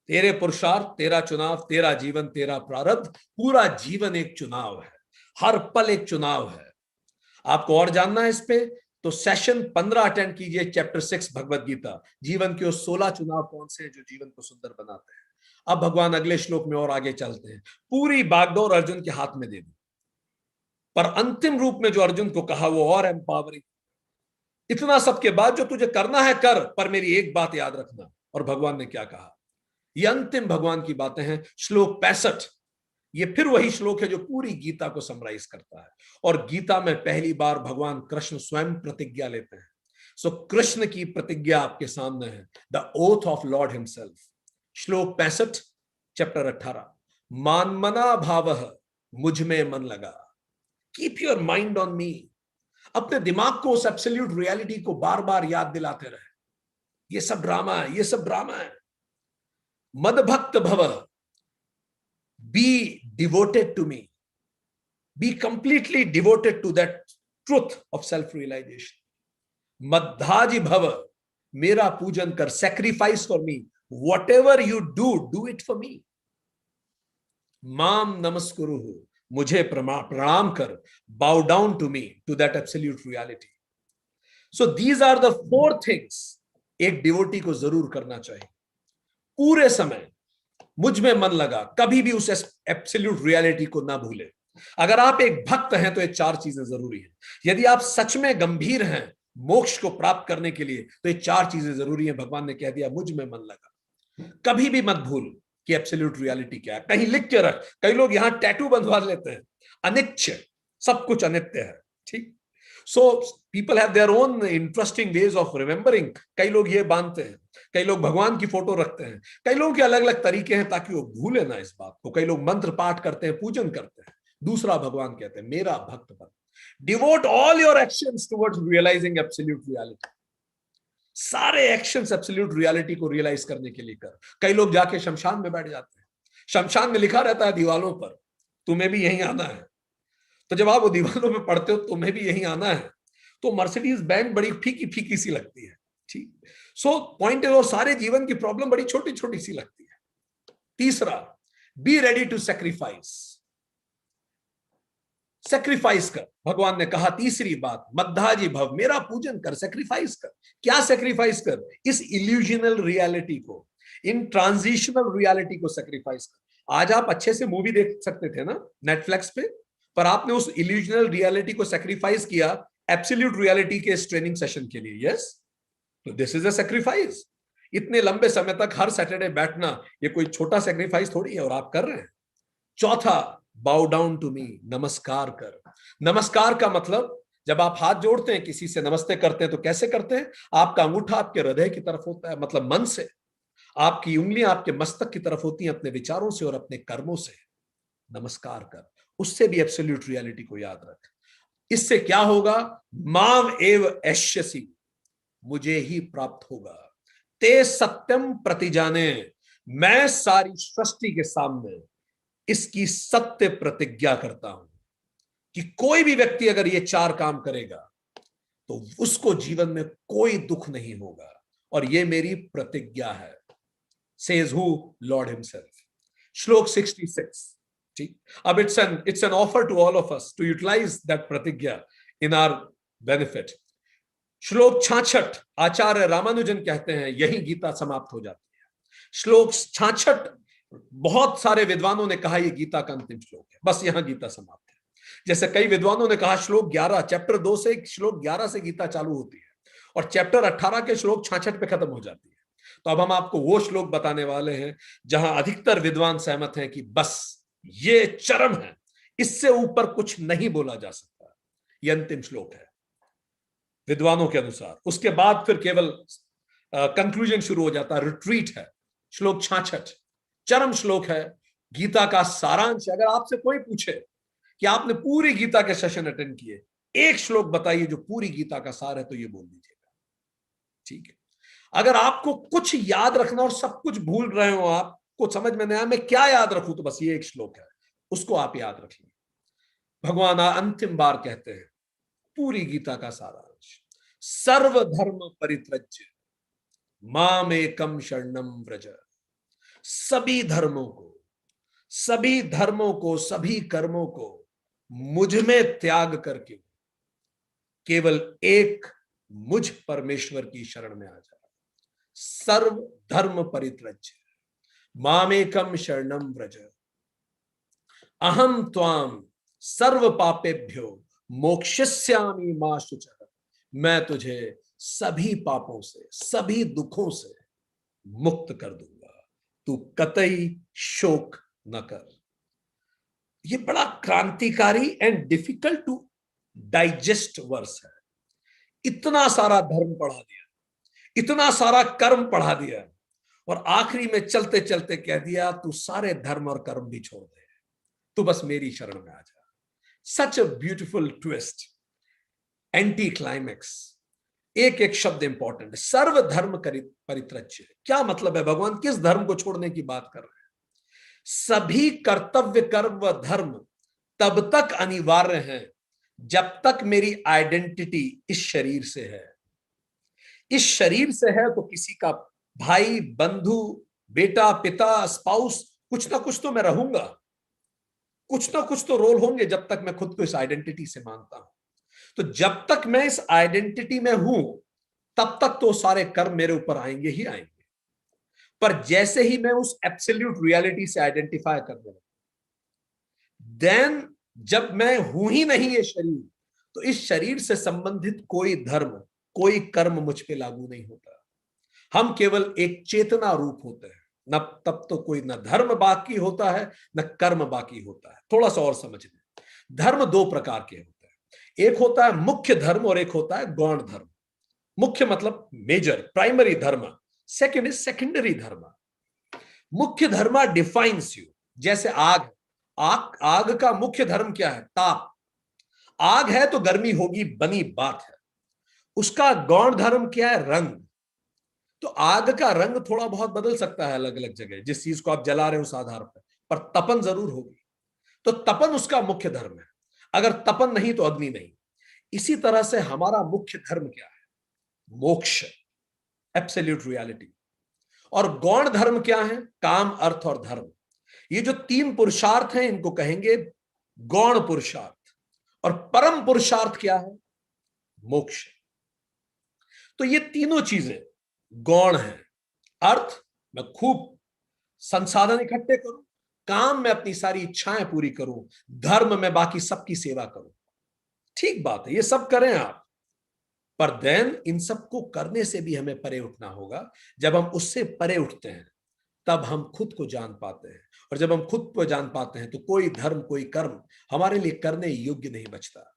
तेरे पुरुषार्थ, तेरा चुनाव, तेरा जीवन, तेरा प्रारब्ध, पूरा जीवन एक चुनाव है, हर पल एक चुनाव है। आपको और जानना है इस पे, तो सेशन 15 अटेंड कीजिए, चैप्टर 6 भगवत गीता। जीवन के वो 16 चुनाव कौन से हैं जो जीवन को सुंदर बनाते हैं। अब भगवान अगले श्लोक में और आगे चलते हैं। पूरी बागडोर अर्जुन के हाथ में दे दी, पर अंतिम रूप में जो अर्जुन को कहा वो और एम्पावरिंग। इतना सबके बाद जो तुझे करना है कर, पर मेरी एक बात याद रखना। और भगवान ने क्या कहा, ये अंतिम भगवान की बातें हैं। श्लोक 65, ये फिर वही श्लोक है जो पूरी गीता को समराइज करता है। और गीता में पहली बार भगवान कृष्ण स्वयं प्रतिज्ञा लेते हैं। सो कृष्ण की प्रतिज्ञा आपके सामने है, the oath of Lord himself. श्लोक 65, चैप्टर 18, मानमना भावः, मुझ में मन लगा। Keep your mind on me. अपने दिमाग को उस एब्सोल्यूट रियलिटी को बार बार याद दिलाते रहे। ये सब ड्रामा है, ये सब ड्रामा है। मदभक्त भव, be devoted to me, be completely devoted to that truth of self realization. मद्धाजी भव, मेरा पूजन कर, sacrifice for me, whatever you do it for me. माम नमस्कुरु, मुझे प्रणाम कर, bow down to me, to that absolute reality. So these are the 4 things एक devotee को जरूर करना चाहिए। पूरे समय मुझ में मन लगा, कभी भी उस एब्सोल्यूट रियलिटी को ना भूले। अगर आप एक भक्त हैं तो ये 4 चीजें जरूरी हैं। यदि आप सच में गंभीर हैं मोक्ष को प्राप्त करने के लिए, तो ये 4 चीजें जरूरी हैं। भगवान ने कह दिया, मुझ में मन लगा। कभी भी मत भूल कि एब्सोल्यूट रियलिटी क्या है। कहीं लिख के रख। कई लोग यहां टैटू बंधवा लेते हैं, अनित्य, सब कुछ अनित्य है। ठीक। So people have their own interesting ways of remembering. कई लोग ये बांधते हैं, कई लोग भगवान की फोटो रखते हैं, कई लोगों के अलग अलग तरीके हैं ताकि वो भूले ना इस बात को। कई लोग मंत्र पाठ करते हैं, पूजन करते हैं। दूसरा, भगवान कहते हैं मेरा भक्त बन। Devote all your actions towards realising absolute reality. सारे एक्शंस एब्सोल्यूट रियलिटी को रियलाइज करने के लिए कर। कई लोग जाके शमशान में बैठ जाते हैं। शमशान में लिखा रहता है दीवालों पर, तुम्हें भी यहीं आना है। तो जब आप वो दीवालों में पढ़ते हो तुम्हें भी यहीं आना है, तो मर्सिडीज बैंड बड़ी फीकी फीकी सी लगती है। ठीक। सो पॉइंट है, और सारे जीवन की प्रॉब्लम बड़ी छोटी छोटी सी लगती है। तीसरा, be ready to sacrifice. Sacrifice कर। भगवान ने कहा तीसरी बात, मद्धाजी भव, मेरा पूजन कर, सेक्रीफाइस कर। क्या सेक्रीफाइस कर? इस इल्यूजनल रियलिटी को, इन ट्रांजिशनल रियलिटी को सेक्रीफाइस कर। आज आप अच्छे से मूवी देख सकते थे ना नेटफ्लिक्स पे, पर आपने उस इल्यूजनल रियलिटी को सेक्रीफाइस किया एब्सोल्यूट रियलिटी के इस ट्रेनिंग सेशन के लिए। यस, तो दिस इज अ सेक्रीफाइस। इतने लंबे समय तक हर सैटरडे बैठना, ये कोई छोटा सेक्रीफाइस थोड़ी है, और आप कर रहे हैं। चौथा, बाउ डाउन टू मी, नमस्कार कर। नमस्कार का मतलब, जब आप हाथ जोड़ते हैं, किसी से नमस्ते करते हैं, तो कैसे करते हैं? आपका अंगूठा आपके हृदय की तरफ होता है, मतलब मन से। आपकी उंगलियां आपके मस्तक की तरफ होती हैं, अपने विचारों से और अपने कर्मों से। नमस्कार कर। उससे भी एब्सोल्यूट रियलिटी को याद रख। इससे क्या होगा? माम एव एष्यसि, मुझे ही प्राप्त होगा। ते सत्यम प्रतिजाने, मैं सारी सृष्टि के सामने इसकी सत्य प्रतिज्ञा करता हूं कि कोई भी व्यक्ति अगर ये 4 काम करेगा तो उसको जीवन में कोई दुख नहीं होगा, और ये मेरी प्रतिज्ञा है। Says who? Lord himself. श्लोक 66। ठीक। अब it's an offer to all of us to utilise that प्रतिज्ञा इन आवर बेनिफिट। श्लोक 66, आचार्य रामानुजन कहते हैं यही गीता समाप्त हो जाती है। श्लोक 66, बहुत सारे विद्वानों ने कहा यह गीता का अंतिम श्लोक है, बस यहां गीता समाप्त है। जैसे कई विद्वानों ने कहा श्लोक 11, चैप्टर 2 से श्लोक 11 से गीता चालू होती है और चैप्टर 18 के श्लोक 66 पे खत्म हो जाती है। तो अब हम आपको वो श्लोक बताने वाले हैं जहां अधिकतर विद्वान सहमत हैं कि बस ये चरम है, इससे ऊपर कुछ नहीं बोला जा सकता। ये अंतिम श्लोक है विद्वानों के अनुसार। उसके बाद फिर केवल कंक्लूजन शुरू हो जाता है, रिट्रीट है। श्लोक 66 चरम श्लोक है, गीता का सारांश। अगर आपसे कोई पूछे कि आपने पूरी गीता के सेशन अटेंड किए, एक श्लोक बताइए जो पूरी गीता का सार है, तो ये बोल दीजिएगा, ठीक है। अगर आपको कुछ याद रखना और सब कुछ भूल रहे हो, आपको समझ में नहीं आया मैं क्या याद रखूं, तो बस ये एक श्लोक है, उसको आप याद रखिए। भगवान अंतिम बार कहते हैं पूरी गीता का सारांश, सर्वधर्म परित्यज्य माम एकम शरणम व्रज। सभी धर्मों को, सभी कर्मों को मुझ में त्याग करके केवल एक मुझ परमेश्वर की शरण में आ जा। सर्व धर्म परित्यज्य मामेकम शरणम व्रज, अहम त्वाम सर्व पापेभ्यो मोक्षयिष्यामि मा शुचः। मैं तुझे सभी पापों से, सभी दुखों से मुक्त कर दूंगा, तू कतई शोक न कर। ये बड़ा क्रांतिकारी and difficult to digest verse है। इतना सारा धर्म पढ़ा दिया, इतना सारा कर्म पढ़ा दिया, और आखिरी में चलते चलते कह दिया तू सारे धर्म और कर्म भी छोड़ दे, तू बस मेरी शरण में आ जा। Such a beautiful twist, anti climax. एक एक शब्द इंपॉर्टेंट है। सर्व धर्म परित्यज्य, क्या मतलब है? भगवान किस धर्म को छोड़ने की बात कर रहे हैं? सभी कर्तव्य कर्म व धर्म तब तक अनिवार्य हैं जब तक मेरी आइडेंटिटी इस शरीर से है। इस शरीर से है तो किसी का भाई, बंधु, बेटा, पिता, स्पाउस, कुछ ना कुछ तो मैं रहूंगा, कुछ ना कुछ तो रोल होंगे जब तक मैं खुद को इस आइडेंटिटी से मानता हूं। तो जब तक मैं इस आइडेंटिटी में हूं तब तक तो सारे कर्म मेरे ऊपर आएंगे ही आएंगे। पर जैसे ही मैं उस एब्सोल्यूट रियलिटी से आइडेंटिफाई करने लगूं, देन जब मैं हूं ही नहीं ये शरीर, तो इस शरीर से संबंधित कोई धर्म, कोई कर्म मुझ पे लागू नहीं होता। हम केवल एक चेतना रूप होते हैं। न तब तो कोई न धर्म बाकी होता है न कर्म बाकी होता है। थोड़ा सा और समझ लें। धर्म दो प्रकार के होते हैं, एक होता है मुख्य धर्म और एक होता है गौण धर्म। मुख्य मतलब मेजर, प्राइमरी धर्म, सेकंड इज सेकेंडरी धर्म। मुख्य धर्म डिफाइंस यू, जैसे आग। आग का मुख्य धर्म क्या है? ताप। आग है तो गर्मी होगी, बनी बात है। उसका गौण धर्म क्या है? रंग। तो आग का रंग थोड़ा बहुत बदल सकता है अलग अलग जगह, जिस चीज को आप जला रहे हो उस आधार पर तपन जरूर होगी। तो तपन उसका मुख्य धर्म है। अगर तपन नहीं तो अग्नि नहीं। इसी तरह से हमारा मुख्य धर्म क्या है? मोक्ष, एब्सोल्यूट रियलिटी। और गौण धर्म क्या है? काम, अर्थ और धर्म। ये जो तीन पुरुषार्थ हैं इनको कहेंगे गौण पुरुषार्थ। और परम पुरुषार्थ क्या है? मोक्ष। तो ये तीनों चीजें गौण हैं। अर्थ, मैं खूब संसाधन इकट्ठे करूं। काम में अपनी सारी इच्छाएं पूरी करूं। धर्म में बाकी सबकी सेवा करूं। ठीक बात है, ये सब करें आप, पर देन इन सबको करने से भी हमें परे उठना होगा। जब हम उससे परे उठते हैं तब हम खुद को जान पाते हैं, और जब हम खुद को जान पाते हैं तो कोई धर्म, कोई कर्म हमारे लिए करने योग्य नहीं बचता।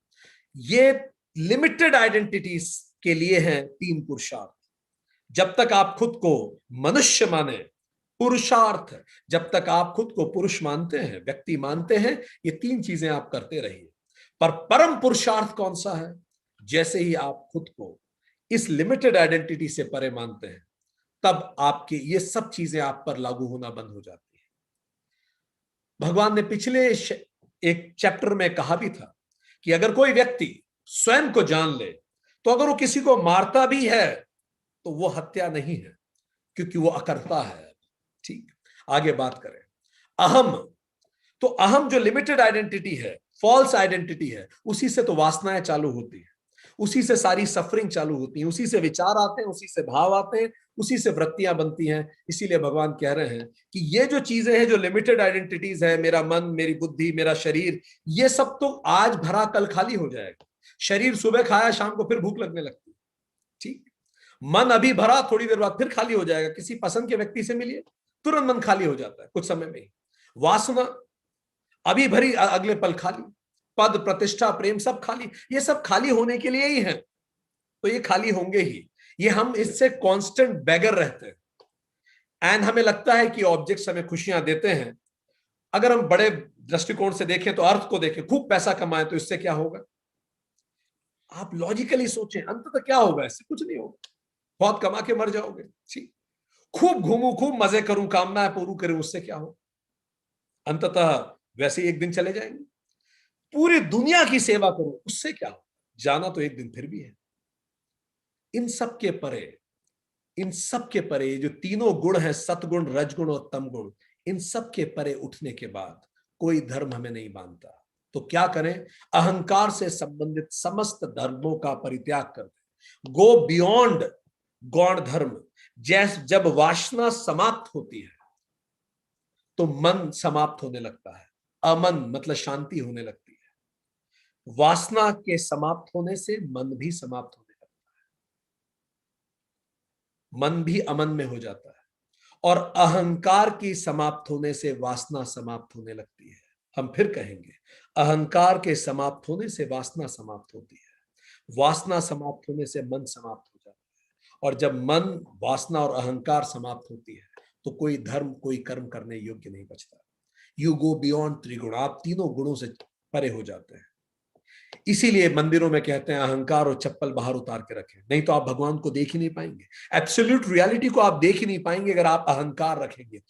ये लिमिटेड आइडेंटिटीज के लिए हैं तीन पुरुषार्थ। जब तक आप खुद को मनुष्य माने, पुरुषार्थ, जब तक आप खुद को पुरुष मानते हैं, व्यक्ति मानते हैं, ये तीन चीजें आप करते रहिए। पर परम पुरुषार्थ कौन सा है? जैसे ही आप खुद को इस लिमिटेड आइडेंटिटी से परे मानते हैं तब आपके ये सब चीजें आप पर लागू होना बंद हो जाती है। भगवान ने पिछले एक चैप्टर में कहा भी था कि अगर कोई व्यक्ति स्वयं को जान ले तो अगर वो किसी को मारता भी है तो वो हत्या नहीं है, क्योंकि वो अकर्ता है। ठीक, आगे बात करें। अहम, तो अहम जो लिमिटेड आइडेंटिटी है, फॉल्स आइडेंटिटी है, उसी से तो वासनाएं चालू होती है, उसी से सारी सफरिंग चालू होती है, उसी से विचार आते हैं, उसी से भाव आते हैं, उसी से वृत्तियां बनती हैं। इसीलिए भगवान कह रहे हैं कि ये जो चीजें हैं, जो लिमिटेड आइडेंटिटीज है, मेरा मन, मेरी बुद्धि, मेरा शरीर, ये सब तो आज भरा कल खाली हो जाएगा। शरीर सुबह खाया, शाम को फिर भूख लगने लगती है, ठीक। मन अभी भरा, थोड़ी देर बाद फिर खाली हो जाएगा। किसी पसंद के व्यक्ति से मिलिए, तुरंत मन खाली हो जाता है कुछ समय में ही। वासना अभी भरी, अगले पल खाली। पद, प्रतिष्ठा, प्रेम सब खाली। ये सब खाली होने के लिए ही है, तो ये खाली होंगे ही। ये हम इससे कांस्टेंट बैगर रहते हैं। एंड हमें लगता है कि ऑब्जेक्ट्स हमें खुशियां देते हैं। अगर हम बड़े दृष्टिकोण से देखें, तो अर्थ को देखें, खूब पैसा कमाएं तो इससे क्या होगा? आप लॉजिकली सोचें, अंततः क्या होगा? इससे कुछ नहीं होगा। बहुत कमा के मर जाओगे। ठीक। खूब घूमूं, खूब मजे करूं, कामनाएं पूरी करूं, उससे क्या हो? अंततः वैसे ही एक दिन चले जाएंगे। पूरी दुनिया की सेवा करूं, उससे क्या हो? जाना तो एक दिन फिर भी है। इन सब के परे, इन सब के परे जो तीनों गुण हैं, सतगुण, रजगुण और तमगुण, इन सब के परे उठने के बाद कोई धर्म हमें नहीं बांधता। तो क्या करें? अहंकार से संबंधित समस्त धर्मों का परित्याग कर दें। गो बियॉन्ड गौण धर्म। जब वासना समाप्त होती है तो मन समाप्त होने लगता है। अमन मतलब शांति होने लगती है। वासना के समाप्त होने से मन भी समाप्त होने लगता है, मन भी अमन में हो जाता है। और अहंकार की समाप्त होने से वासना समाप्त होने लगती है। हम फिर कहेंगे, अहंकार के समाप्त होने से वासना समाप्त होती है, वासना समाप्त होने से मन समाप्त हो जाता है। और जब मन, वासना और अहंकार समाप्त होती है तो कोई धर्म, कोई कर्म करने योग्य नहीं बचता। यू गो बियॉन्ड त्रिगुण। आप तीनों गुणों से परे हो जाते हैं। इसीलिए मंदिरों में कहते हैं अहंकार और चप्पल बाहर उतार के रखें, नहीं तो आप भगवान को देख ही नहीं पाएंगे। एब्सोल्यूट रियलिटी को आप देख ही नहीं पाएंगे अगर आप अहंकार रखेंगे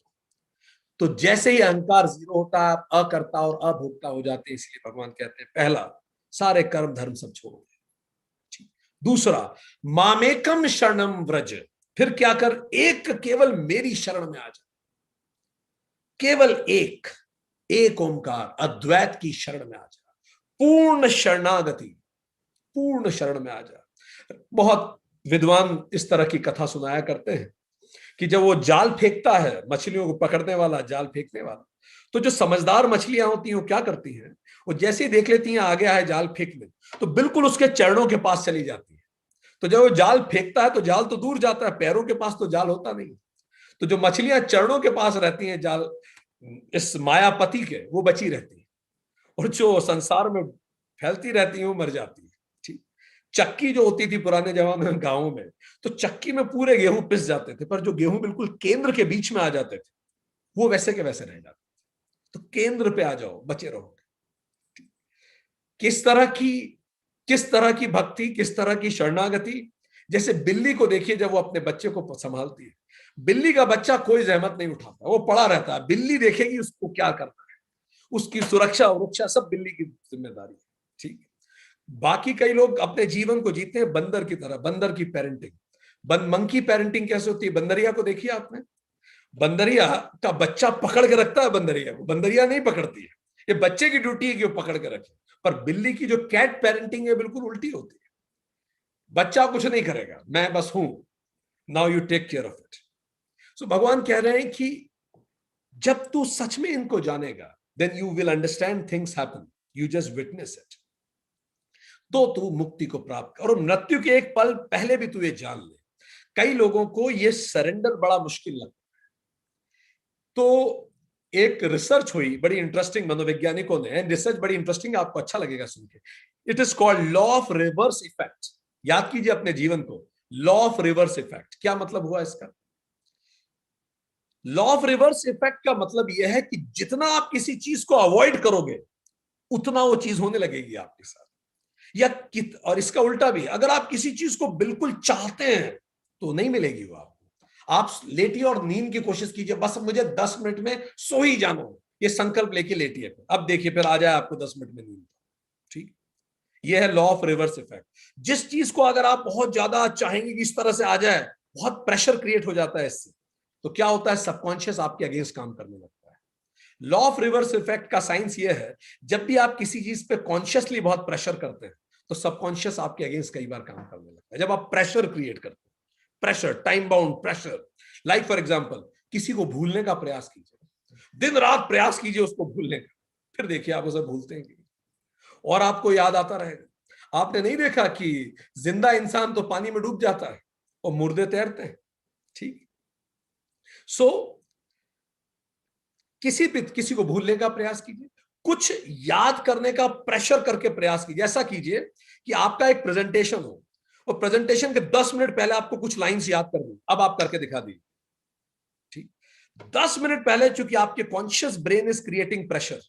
तो जैसे ही अहंकार जीरो होता है, आप अकर्ता और अभोक्ता हो जाते हैं। इसलिए भगवान कहते हैं, पहला, सारे कर्म धर्म सब छोड़ दे। दूसरा, मामेकम शरणम व्रज। फिर क्या कर? एक, केवल मेरी शरण में आ जा। केवल एक, एक ओंकार अद्वैत की शरण में आ जा। पूर्ण शरणागति, पूर्ण शरण में आ जा। बहुत विद्वान इस तरह की कथा सुनाया करते हैं कि जब वो जाल फेंकता है, मछलियों को पकड़ने वाला, जाल फेंकने वाला, तो जो समझदार मछलियां होती हैं वो क्या करती हैं? वो जैसे ही देख लेती हैं आ गया है जाल फेंकने, तो बिल्कुल उसके चरणों के पास चली जाती है। तो जब वो जाल फेंकता है तो जाल तो दूर जाता है, पैरों के पास तो जाल होता नहीं। तो जो मछलियां चरणों के पास रहती हैं जाल, इस मायापति के, वो बची रहती है। और जो संसार में फैलती रहती है वो मर जाती है। ठीक। चक्की जो होती थी पुराने जमाने में गांवों में, तो चक्की में पूरे गेहूं पिस जाते थे, पर जो गेहूं बिल्कुल केंद्र के बीच में आ जाते थे वो वैसे के वैसे रह जाते थे। तो केंद्र पे आ जाओ, बचे रहोगे। किस तरह की, किस तरह की भक्ति, किस तरह की शरणागति? जैसे बिल्ली को देखिए, जब वो अपने बच्चे को संभालती है, बिल्ली का बच्चा कोई जहमत नहीं उठाता, वो पड़ा रहता है। बिल्ली देखेगी उसको क्या करना है, उसकी सुरक्षा उरक्षा सब बिल्ली की जिम्मेदारी है। ठीक। बाकी कई लोग अपने जीवन को जीते हैं बंदर की तरह, बंदर की पेरेंटिंग। मंकी पेरेंटिंग कैसे होती है? बंदरिया को देखिए आपने, बंदरिया का बच्चा पकड़ के रखता है बंदरिया को, बंदरिया नहीं पकड़ती है। ये बच्चे की ड्यूटी है कि वो पकड़ के रखे। पर बिल्ली की जो कैट पेरेंटिंग है बिल्कुल उल्टी होती है। बच्चा कुछ नहीं करेगा, मैं बस हूं, now you take care of it. So भगवान कह रहे हैं कि जब तू सच में इनको जानेगा, then you will understand things happen, you just witness it, तो तू मुक्ति को प्राप्त कर। और मृत्यु के एक पल पहले भी तू ये जान ले। कई लोगों को ये सरेंडर बड़ा मुश्किल लगता है। तो एक रिसर्च हुई बड़ी इंटरेस्टिंग, मनोवैज्ञानिकों ने, रिसर्च बड़ी इंटरेस्टिंग, आपको अच्छा लगेगा सुन के। It is called law of reverse effect. याद कीजिए अपने जीवन को, लॉ ऑफ रिवर्स इफेक्ट। क्या मतलब हुआ इसका? लॉ ऑफ रिवर्स इफेक्ट का मतलब यह है कि जितना आप किसी चीज को अवॉइड करोगे उतना वो चीज होने लगेगी आपके साथ। और इसका उल्टा भी, अगर आप किसी चीज को बिल्कुल चाहते हैं तो नहीं मिलेगी वो आपको। आप लेटिए और नींद की कोशिश कीजिए, बस मुझे 10 मिनट में सो ही जाना हो, ये संकल्प लेके लेटिए। अब देखिए फिर आ जाए आपको 10 मिनट में नींद। ठीक। ये है लॉ ऑफ रिवर्स इफेक्ट। जिस चीज को अगर आप बहुत ज्यादा चाहेंगे कि इस तरह से आ जाए, बहुत प्रेशर क्रिएट हो जाता है इससे, तो क्या होता है? सबकॉन्शियस आपके अगेंस्ट काम करने लगता है। लॉ ऑफ रिवर्स इफेक्ट का साइंस ये है, जब भी आप किसी चीज पे कॉन्शियसली बहुत प्रेशर करते हैं तो सबकॉन्शियस आपके अगेंस्ट कई बार काम करने लगता है। जब आप प्रेशर क्रिएट करते हैं, pressure, time bound pressure, like for example किसी को भूलने का प्रयास कीजिए, दिन रात प्रयास कीजिए उसको भूलने का, फिर देखिए आप उसे भूलते हैं और आपको याद आता रहेगा। आपने नहीं देखा कि जिंदा इंसान तो पानी में डूब जाता है और मुर्दे तैरते हैं, ठीक। सो किसी को भूलने का प्रयास कीजिए, कुछ याद करने का प्रेशर करके प्रयास कीजिए। ऐसा कीजिए कि आपका एक प्रेजेंटेशन हो और प्रेजेंटेशन के 10 मिनट पहले आपको कुछ लाइंस याद करनी, अब आप करके दिखा दीजिए, ठीक। 10 मिनट पहले, चूंकि आपके conscious brain is creating pressure,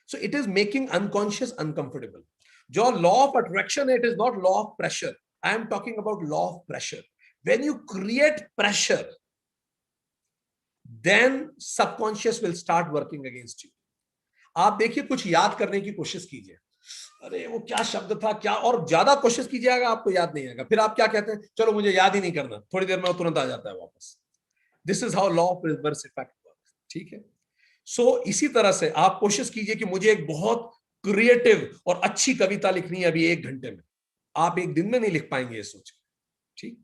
so it is making unconscious uncomfortable. जो law of attraction, it is not law of pressure. I am talking about law of pressure. When you create pressure, then subconscious will start working against you. आप देखिए, कुछ याद करने की कोशिश कीजिए, अरे वो क्या शब्द था क्या, और ज्यादा कोशिश कीजिएगा आपको याद नहीं आएगा, फिर आप क्या कहते हैं, चलो मुझे याद ही नहीं करना, थोड़ी देर में तुरंत आ जाता है वापस। This is how law of reverse effect works, ठीक है। सो इसी तरह से आप कोशिश कीजिए कि मुझे एक बहुत क्रिएटिव और अच्छी कविता लिखनी है अभी 1 घंटे में, आप 1 दिन में नहीं लिख पाएंगे ये सोच, ठीक।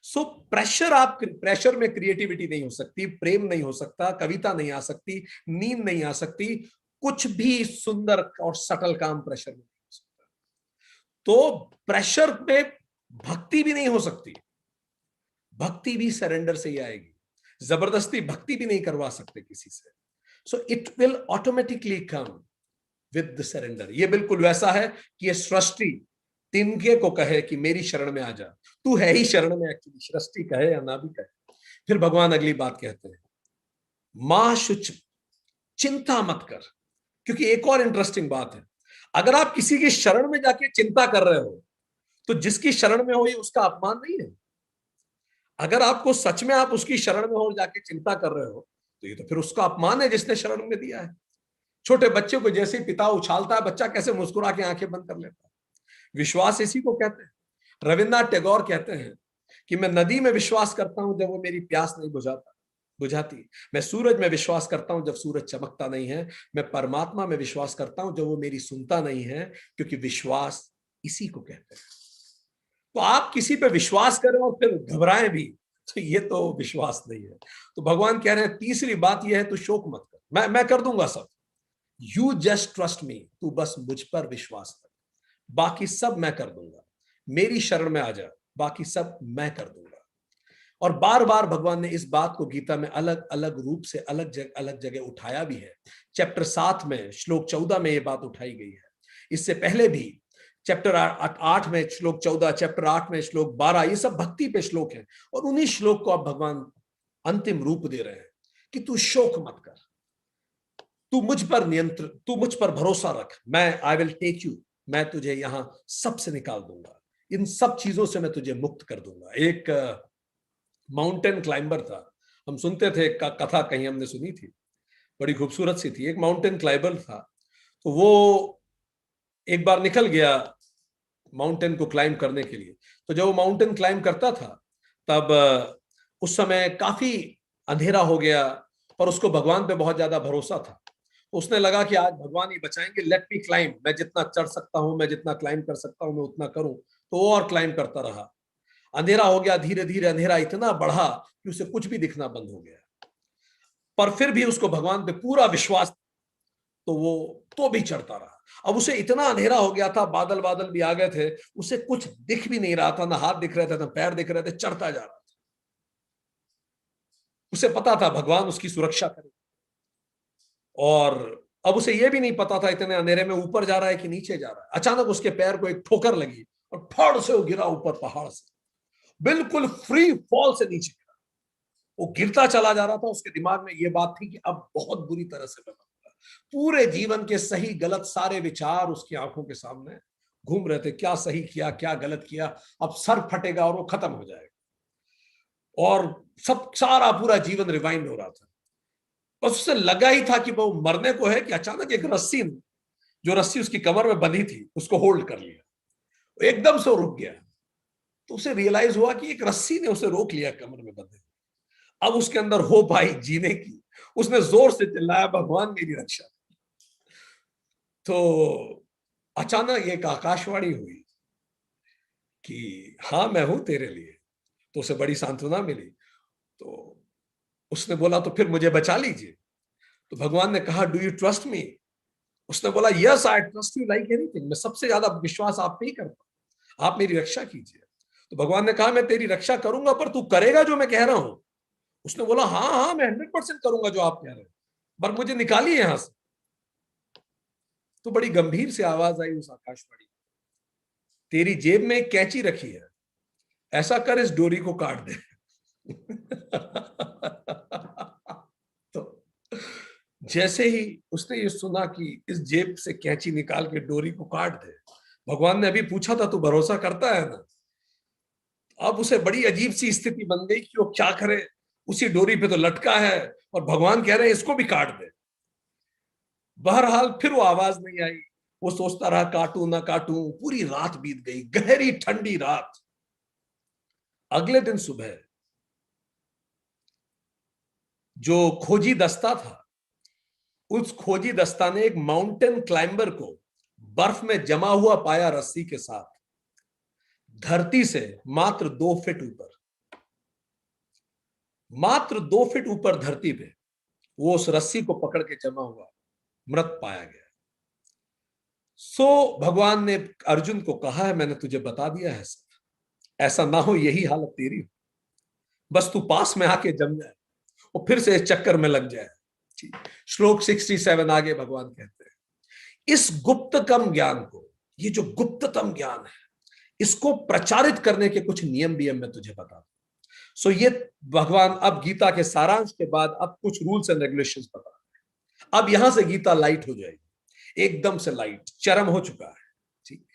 सो प्रेशर में क्रिएटिविटी नहीं हो सकती, प्रेम नहीं हो सकता, कविता नहीं आ सकती, नींद नहीं आ सकती, कुछ भी सुंदर और सटल काम प्रेशर में नहीं हो सकता। तो प्रेशर में भक्ति भी नहीं हो सकती, भक्ति भी सरेंडर से ही आएगी, जबरदस्ती भक्ति भी नहीं करवा सकते किसी से। So it will automatically come with the surrender. ये बिल्कुल वैसा है कि ये सृष्टि तिनके को कहे कि मेरी शरण में आ जा, तू है ही शरण में, एक्चुअली सृष्टि कहे या ना भी कहे। फिर भगवान अगली बात कहते हैं, मां शुच, चिंता मत कर। क्योंकि एक और इंटरेस्टिंग बात है, अगर आप किसी की शरण में जाके चिंता कर रहे हो तो जिसकी शरण में हो ये उसका अपमान नहीं है। अगर आपको सच में आप उसकी शरण में हो जाके चिंता कर रहे हो तो ये तो फिर उसका अपमान है जिसने शरण में दिया है। छोटे बच्चे को जैसे ही पिता उछालता है, बच्चा कैसे मुस्कुरा के आंखें बंद कर लेता है। विश्वास इसी को कहते हैं। रविन्द्रनाथ टैगोर कहते हैं कि मैं नदी में विश्वास करता हूं जब वो मेरी प्यास नहीं बुझाती, मैं सूरज में विश्वास करता हूं जब सूरज चमकता नहीं है, मैं परमात्मा में विश्वास करता हूं जब वो मेरी सुनता नहीं है, क्योंकि विश्वास इसी को कहते हैं। तो आप किसी पे विश्वास करें और फिर घबराएं भी, तो ये तो विश्वास नहीं है। तो भगवान कह रहे हैं तीसरी बात यह है, तू शोक मत कर, मैं कर दूंगा सब, यू जस्ट ट्रस्ट मी, तू बस मुझ पर विश्वास कर, बाकी सब मैं कर दूंगा, मेरी शरण में आ जा, बाकी सब मैं कर दूंगा। और बार बार भगवान ने इस बात को गीता में अलग अलग रूप से अलग जगह उठाया भी है। चैप्टर 7 में श्लोक 14 में यह बात उठाई गई है, इससे पहले भी चैप्टर 8 में श्लोक 14, चैप्टर 8 में श्लोक 12, ये सब भक्ति पे श्लोक है। और उन्हीं श्लोक को अब भगवान अंतिम रूप दे रहे हैं कि तू शोक मत कर, तू मुझ पर भरोसा रख, मैं आई विल टेक यू, मैं तुझे यहां सबसे निकाल दूंगा, इन सब चीजों से मैं तुझे मुक्त कर दूंगा। एक माउंटेन क्लाइंबर था, हम सुनते थे, कथा कहीं हमने सुनी थी, बड़ी खूबसूरत सी थी। एक माउंटेन क्लाइंबर था, तो वो एक बार निकल गया माउंटेन को क्लाइंब करने के लिए। तो जब वो माउंटेन क्लाइंब करता था तब उस समय काफी अंधेरा हो गया, पर उसको भगवान पे बहुत ज्यादा भरोसा था। उसने लगा कि आज भगवान ही बचाएंगे, लेट मी क्लाइंब, मैं जितना चढ़ सकता हूं, मैं जितना क्लाइंब कर सकता हूं मैं उतना करूं। तो वो और क्लाइंब करता रहा। अंधेरा हो गया, धीरे धीरे अंधेरा इतना बढ़ा कि उसे कुछ भी दिखना बंद हो गया, पर फिर भी उसको भगवान पे पूरा विश्वास, तो वो तो भी चढ़ता रहा। अब उसे इतना अंधेरा हो गया था, बादल बादल भी आ गए थे, उसे कुछ दिख भी नहीं रहा था, ना हाथ दिख रहे थे ना पैर दिख रहे थे, चढ़ता जा रहा था। उसे पता था भगवान उसकी सुरक्षा करे, और अब उसे यह भी नहीं पता था इतने अंधेरे में ऊपर जा रहा है कि नीचे जा रहा है। अचानक उसके पैर को एक ठोकर लगी और फड़ से वो गिरा ऊपर पहाड़ से, बिल्कुल फ्री फॉल से नीचे गिरा। वो गिरता चला जा रहा था, उसके दिमाग में ये बात थी कि अब बहुत बुरी तरह से मैं मरूंगा। पूरे जीवन के सही गलत सारे विचार उसकी आंखों के सामने घूम रहे थे, क्या सही किया क्या गलत किया, अब सर फटेगा और वो खत्म हो जाएगा। और सब सारा पूरा जीवन रिवाइंड हो रहा था। बस उससे लगा ही था कि वो मरने को है कि अचानक एक रस्सी, जो रस्सी उसकी कमर में बंधी थी, उसको होल्ड कर लिया, एकदम से वो रुक गया। तो उसे रियलाइज हुआ कि एक रस्सी ने उसे रोक लिया कमर में बंधे। अब उसके अंदर होप आई जीने की, उसने जोर से चिल्लाया, भगवान मेरी रक्षा। तो अचानक एक आकाशवाणी हुई कि हाँ मैं हूं तेरे लिए। तो उसे बड़ी सांत्वना मिली। तो उसने बोला तो फिर मुझे बचा लीजिए। तो भगवान ने कहा डू यू ट्रस्ट मी? उसने बोला yes I trust you like anything, मैं सबसे ज्यादा विश्वास आप पे ही करता हूं, आप मेरी रक्षा कीजिए। तो भगवान ने कहा मैं तेरी रक्षा करूंगा पर तू करेगा जो मैं कह रहा हूं? उसने बोला हाँ हाँ मैं 100% करूंगा जो आप कह रहे हैं, पर मुझे निकालिए यहां से। तो बड़ी गंभीर से आवाज आई उस आकाशवाणी, तेरी जेब में एक कैंची रखी है, ऐसा कर इस डोरी को काट दे। तो जैसे ही उसने ये सुना कि इस जेब से कैंची निकाल के डोरी को काट दे, भगवान ने अभी पूछा था तू भरोसा करता है ना? अब उसे बड़ी अजीब सी स्थिति बन गई कि वो क्या करे, उसी डोरी पे तो लटका है और भगवान कह रहे हैं इसको भी काट दे। बहरहाल फिर वो आवाज नहीं आई। वो सोचता रहा काटू ना काटू, पूरी रात बीत गई, गहरी ठंडी रात। अगले दिन सुबह जो खोजी दस्ता था, उस खोजी दस्ता ने एक माउंटेन क्लाइंबर को बर्फ में जमा हुआ पाया, रस्सी के साथ, धरती से मात्र 2 फीट ऊपर, मात्र 2 फीट ऊपर धरती पे वो उस रस्सी को पकड़ के जमा हुआ मृत पाया गया। सो भगवान ने अर्जुन को कहा है मैंने तुझे बता दिया है सब, ऐसा ना हो यही हालत तेरी हो, बस तू पास में आके जम जाए और फिर से इस चक्कर में लग जाए। श्लोक 67 आगे भगवान कहते हैं इस गुप्ततम ज्ञान को, ये जो गुप्ततम ज्ञान है, इसको प्रचारित करने के कुछ नियम भी मैं तुझे बता दूं। सो ये भगवान अब गीता के सारांश के बाद अब कुछ रूल्स एंड रेगुलेशंस बता रहे हैं। अब यहां से गीता लाइट हो जाएगी, एकदम से लाइट, चरम हो चुका है। ठीक,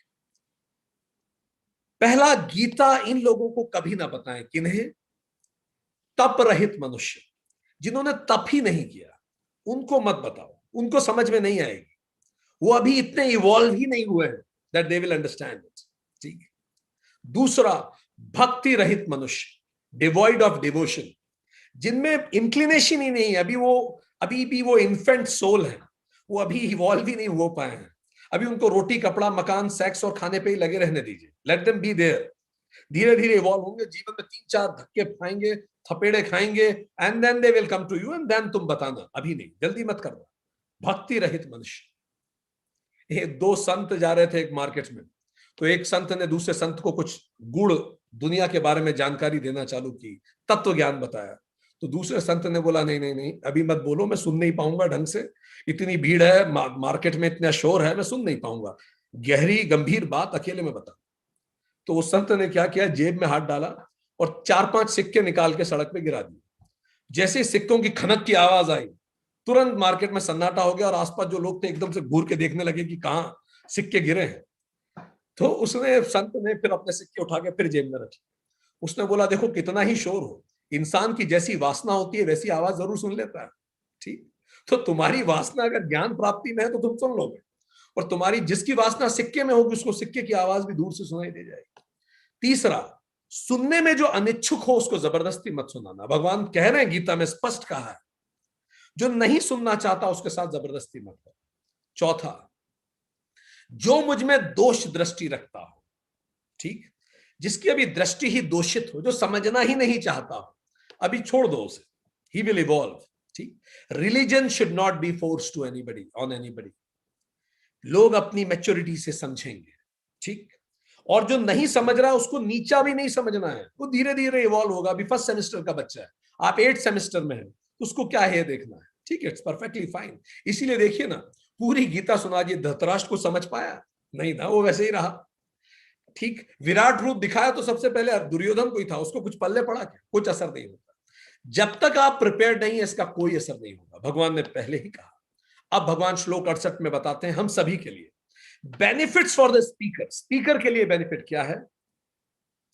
पहला, गीता इन लोगों को कभी ना बताएं, किन्हें? तप रहित मनुष्य, जिन्होंने तप ही नहीं किया, उनको मत बताओ, उनको समझ में नहीं आएगी, वो अभी इतने इवॉल्व ही नहीं हुए हैं that they will understand it. ठीक। दूसरा, भक्ति रहित मनुष्य, डिवॉइड ऑफ डिवोशन, जिनमें इंक्लिनेशन ही नहीं है, अभी भी वो इन्फेंट सोल है, वो अभी इवॉल्व ही नहीं हो पाए हैं, अभी उनको रोटी कपड़ा मकान सेक्स और खाने पे ही लगे रहने दीजिए, लेट देम बी देयर। धीरे धीरे इवॉल्व होंगे, जीवन में 3-4 धक्के खाएंगे, थपेड़े खाएंगे, and then they will come to you and then तुम बताना, अभी नहीं, जल्दी मत करना। भक्ति रहित मनुष्य। ये 2 संत जा रहे थे एक मार्केट में, तो एक संत ने दूसरे संत को कुछ गुड़ दुनिया के बारे में जानकारी देना चालू की, तत्व ज्ञान बताया। तो दूसरे संत ने बोला नहीं नहीं नहीं अभी मत बोलो, मैं सुन नहीं पाऊंगा ढंग से, इतनी भीड़ है मार्केट में, इतना शोर है, मैं सुन नहीं पाऊंगा, गहरी गंभीर बात अकेले में बता। तो उस संत ने क्या किया, जेब में हाथ डाला और 4-5 सिक्के निकाल के सड़क पे गिरा दिए। जैसे सिक्कों की खनक की आवाज आई, तुरंत मार्केट में सन्नाटा हो गया और आसपास जो लोग थे एकदम से घूर के देखने लगे कि कहां सिक्के गिरे हैं। तो उसने, संत ने फिर अपने सिक्के उठा के फिर जेब में रखे। उसने बोला देखो कितना ही शोर हो, इंसान की जैसी वासना होती है वैसी आवाज जरूर सुन लेता है। ठीक, तो तुम्हारी वासना अगर ज्ञान प्राप्ति में है तो तुम सुन लोगे, और तुम्हारी जिसकी वासना सिक्के में होगी उसको सिक्के की आवाज भी दूर से सुनाई दे जाएगी। तीसरा, सुनने में जो अनिच्छुक हो उसको जबरदस्ती मत सुनाना, भगवान कह रहे हैं गीता में स्पष्ट कहा है, जो नहीं सुनना चाहता उसके साथ जबरदस्ती मत करो। चौथा, जो मुझ में दोष दृष्टि रखता हो, ठीक, जिसकी अभी दृष्टि ही दोषित हो, जो समझना ही नहीं चाहता हो, अभी छोड़ दो उसे, ही विल इवॉल्व। ठीक, religion should not be force to anybody on anybody, लोग अपनी मैच्योरिटी से समझेंगे। ठीक, और जो नहीं समझ रहा है उसको नीचा भी नहीं समझना है, वो धीरे धीरे इवॉल्व होगा। अभी फर्स्ट सेमेस्टर का बच्चा है, आप 8th सेमेस्टर में है, उसको क्या है देखना है। ठीक है, इट्स परफेक्टली फाइन। इसीलिए देखिए ना, पूरी गीता सुना दिए, धृतराष्ट्र को समझ पाया नहीं था, वो वैसे ही रहा। ठीक, विराट रूप दिखाया तो सबसे पहले दुर्योधन को ही था, उसको कुछ पल्ले पड़ा क्या? कुछ असर नहीं होता। जब तक आप प्रिपेयर नहीं है इसका कोई असर नहीं होगा, भगवान ने पहले ही कहा। अब भगवान श्लोक 68 में बताते हैं हम सभी के लिए benefits for the speaker, speaker के लिए बेनिफिट क्या है।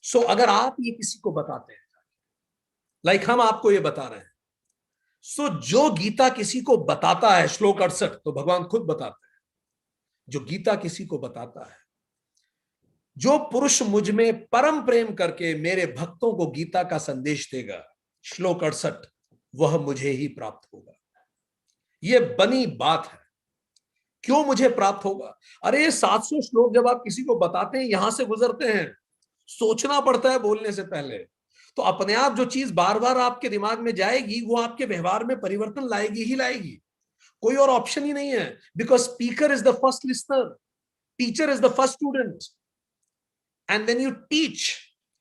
सो अगर आप ये किसी को बताते हैं, लाइक हम आपको ये बता रहे हैं, सो जो गीता किसी को बताता है, श्लोक 68 तो भगवान खुद बताते हैं, जो गीता किसी को बताता है, जो पुरुष मुझ में परम प्रेम करके मेरे भक्तों को गीता का संदेश देगा, श्लोक 68, वह मुझे ही प्राप्त होगा। यह बनी बात है क्यों मुझे प्राप्त होगा? अरे ये 700 श्लोक जब आप किसी को बताते हैं, यहां से गुजरते हैं, सोचना पड़ता है बोलने से पहले, तो अपने आप जो चीज बार बार आपके दिमाग में जाएगी वो आपके व्यवहार में परिवर्तन लाएगी ही लाएगी। कोई और ऑप्शन ही नहीं है, because speaker is the first listener, teacher is the first student, and when you teach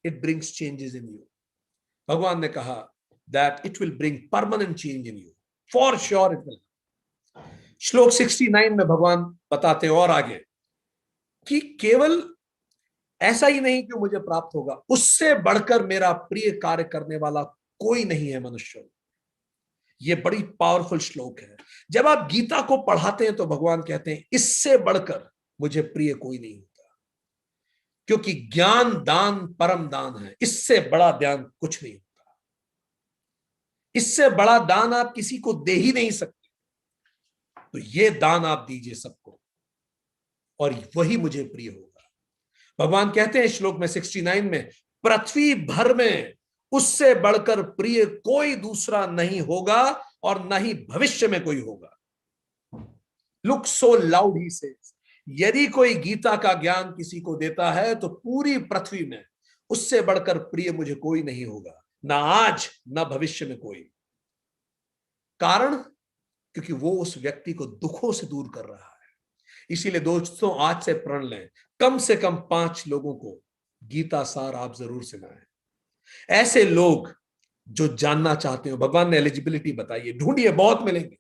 it brings changes in you. भगवान ने कहा that it will bring permanent change in you, for sure it will. श्लोक 69 में भगवान बताते हैं और आगे कि केवल ऐसा ही नहीं कि मुझे प्राप्त होगा, उससे बढ़कर मेरा प्रिय कार्य करने वाला कोई नहीं है मनुष्य। ये बड़ी पावरफुल श्लोक है। जब आप गीता को पढ़ाते हैं तो भगवान कहते हैं इससे बढ़कर मुझे प्रिय कोई नहीं होता, क्योंकि ज्ञान दान परम दान है, इससे बड़ा दान कुछ नहीं होता, इससे बड़ा दान आप किसी को दे ही नहीं सकते। तो ये दान आप दीजिए सबको, और वही मुझे प्रिय होगा। भगवान कहते हैं श्लोक में 69 में, पृथ्वी भर में उससे बढ़कर प्रिय कोई दूसरा नहीं होगा और न ही भविष्य में कोई होगा। Look so loud he says, यदि कोई गीता का ज्ञान किसी को देता है तो पूरी पृथ्वी में उससे बढ़कर प्रिय मुझे कोई नहीं होगा, ना आज ना भविष्य में कोई। कारण, क्योंकि वो उस व्यक्ति को दुखों से दूर कर रहा है। इसीलिए दोस्तों आज से प्रण लें, कम से कम 5 लोगों को गीता सार आप जरूर सुनाएं। ऐसे लोग जो जानना चाहते हो, भगवान ने एलिजिबिलिटी बताई है, ढूंढिए, बहुत मिलेंगे।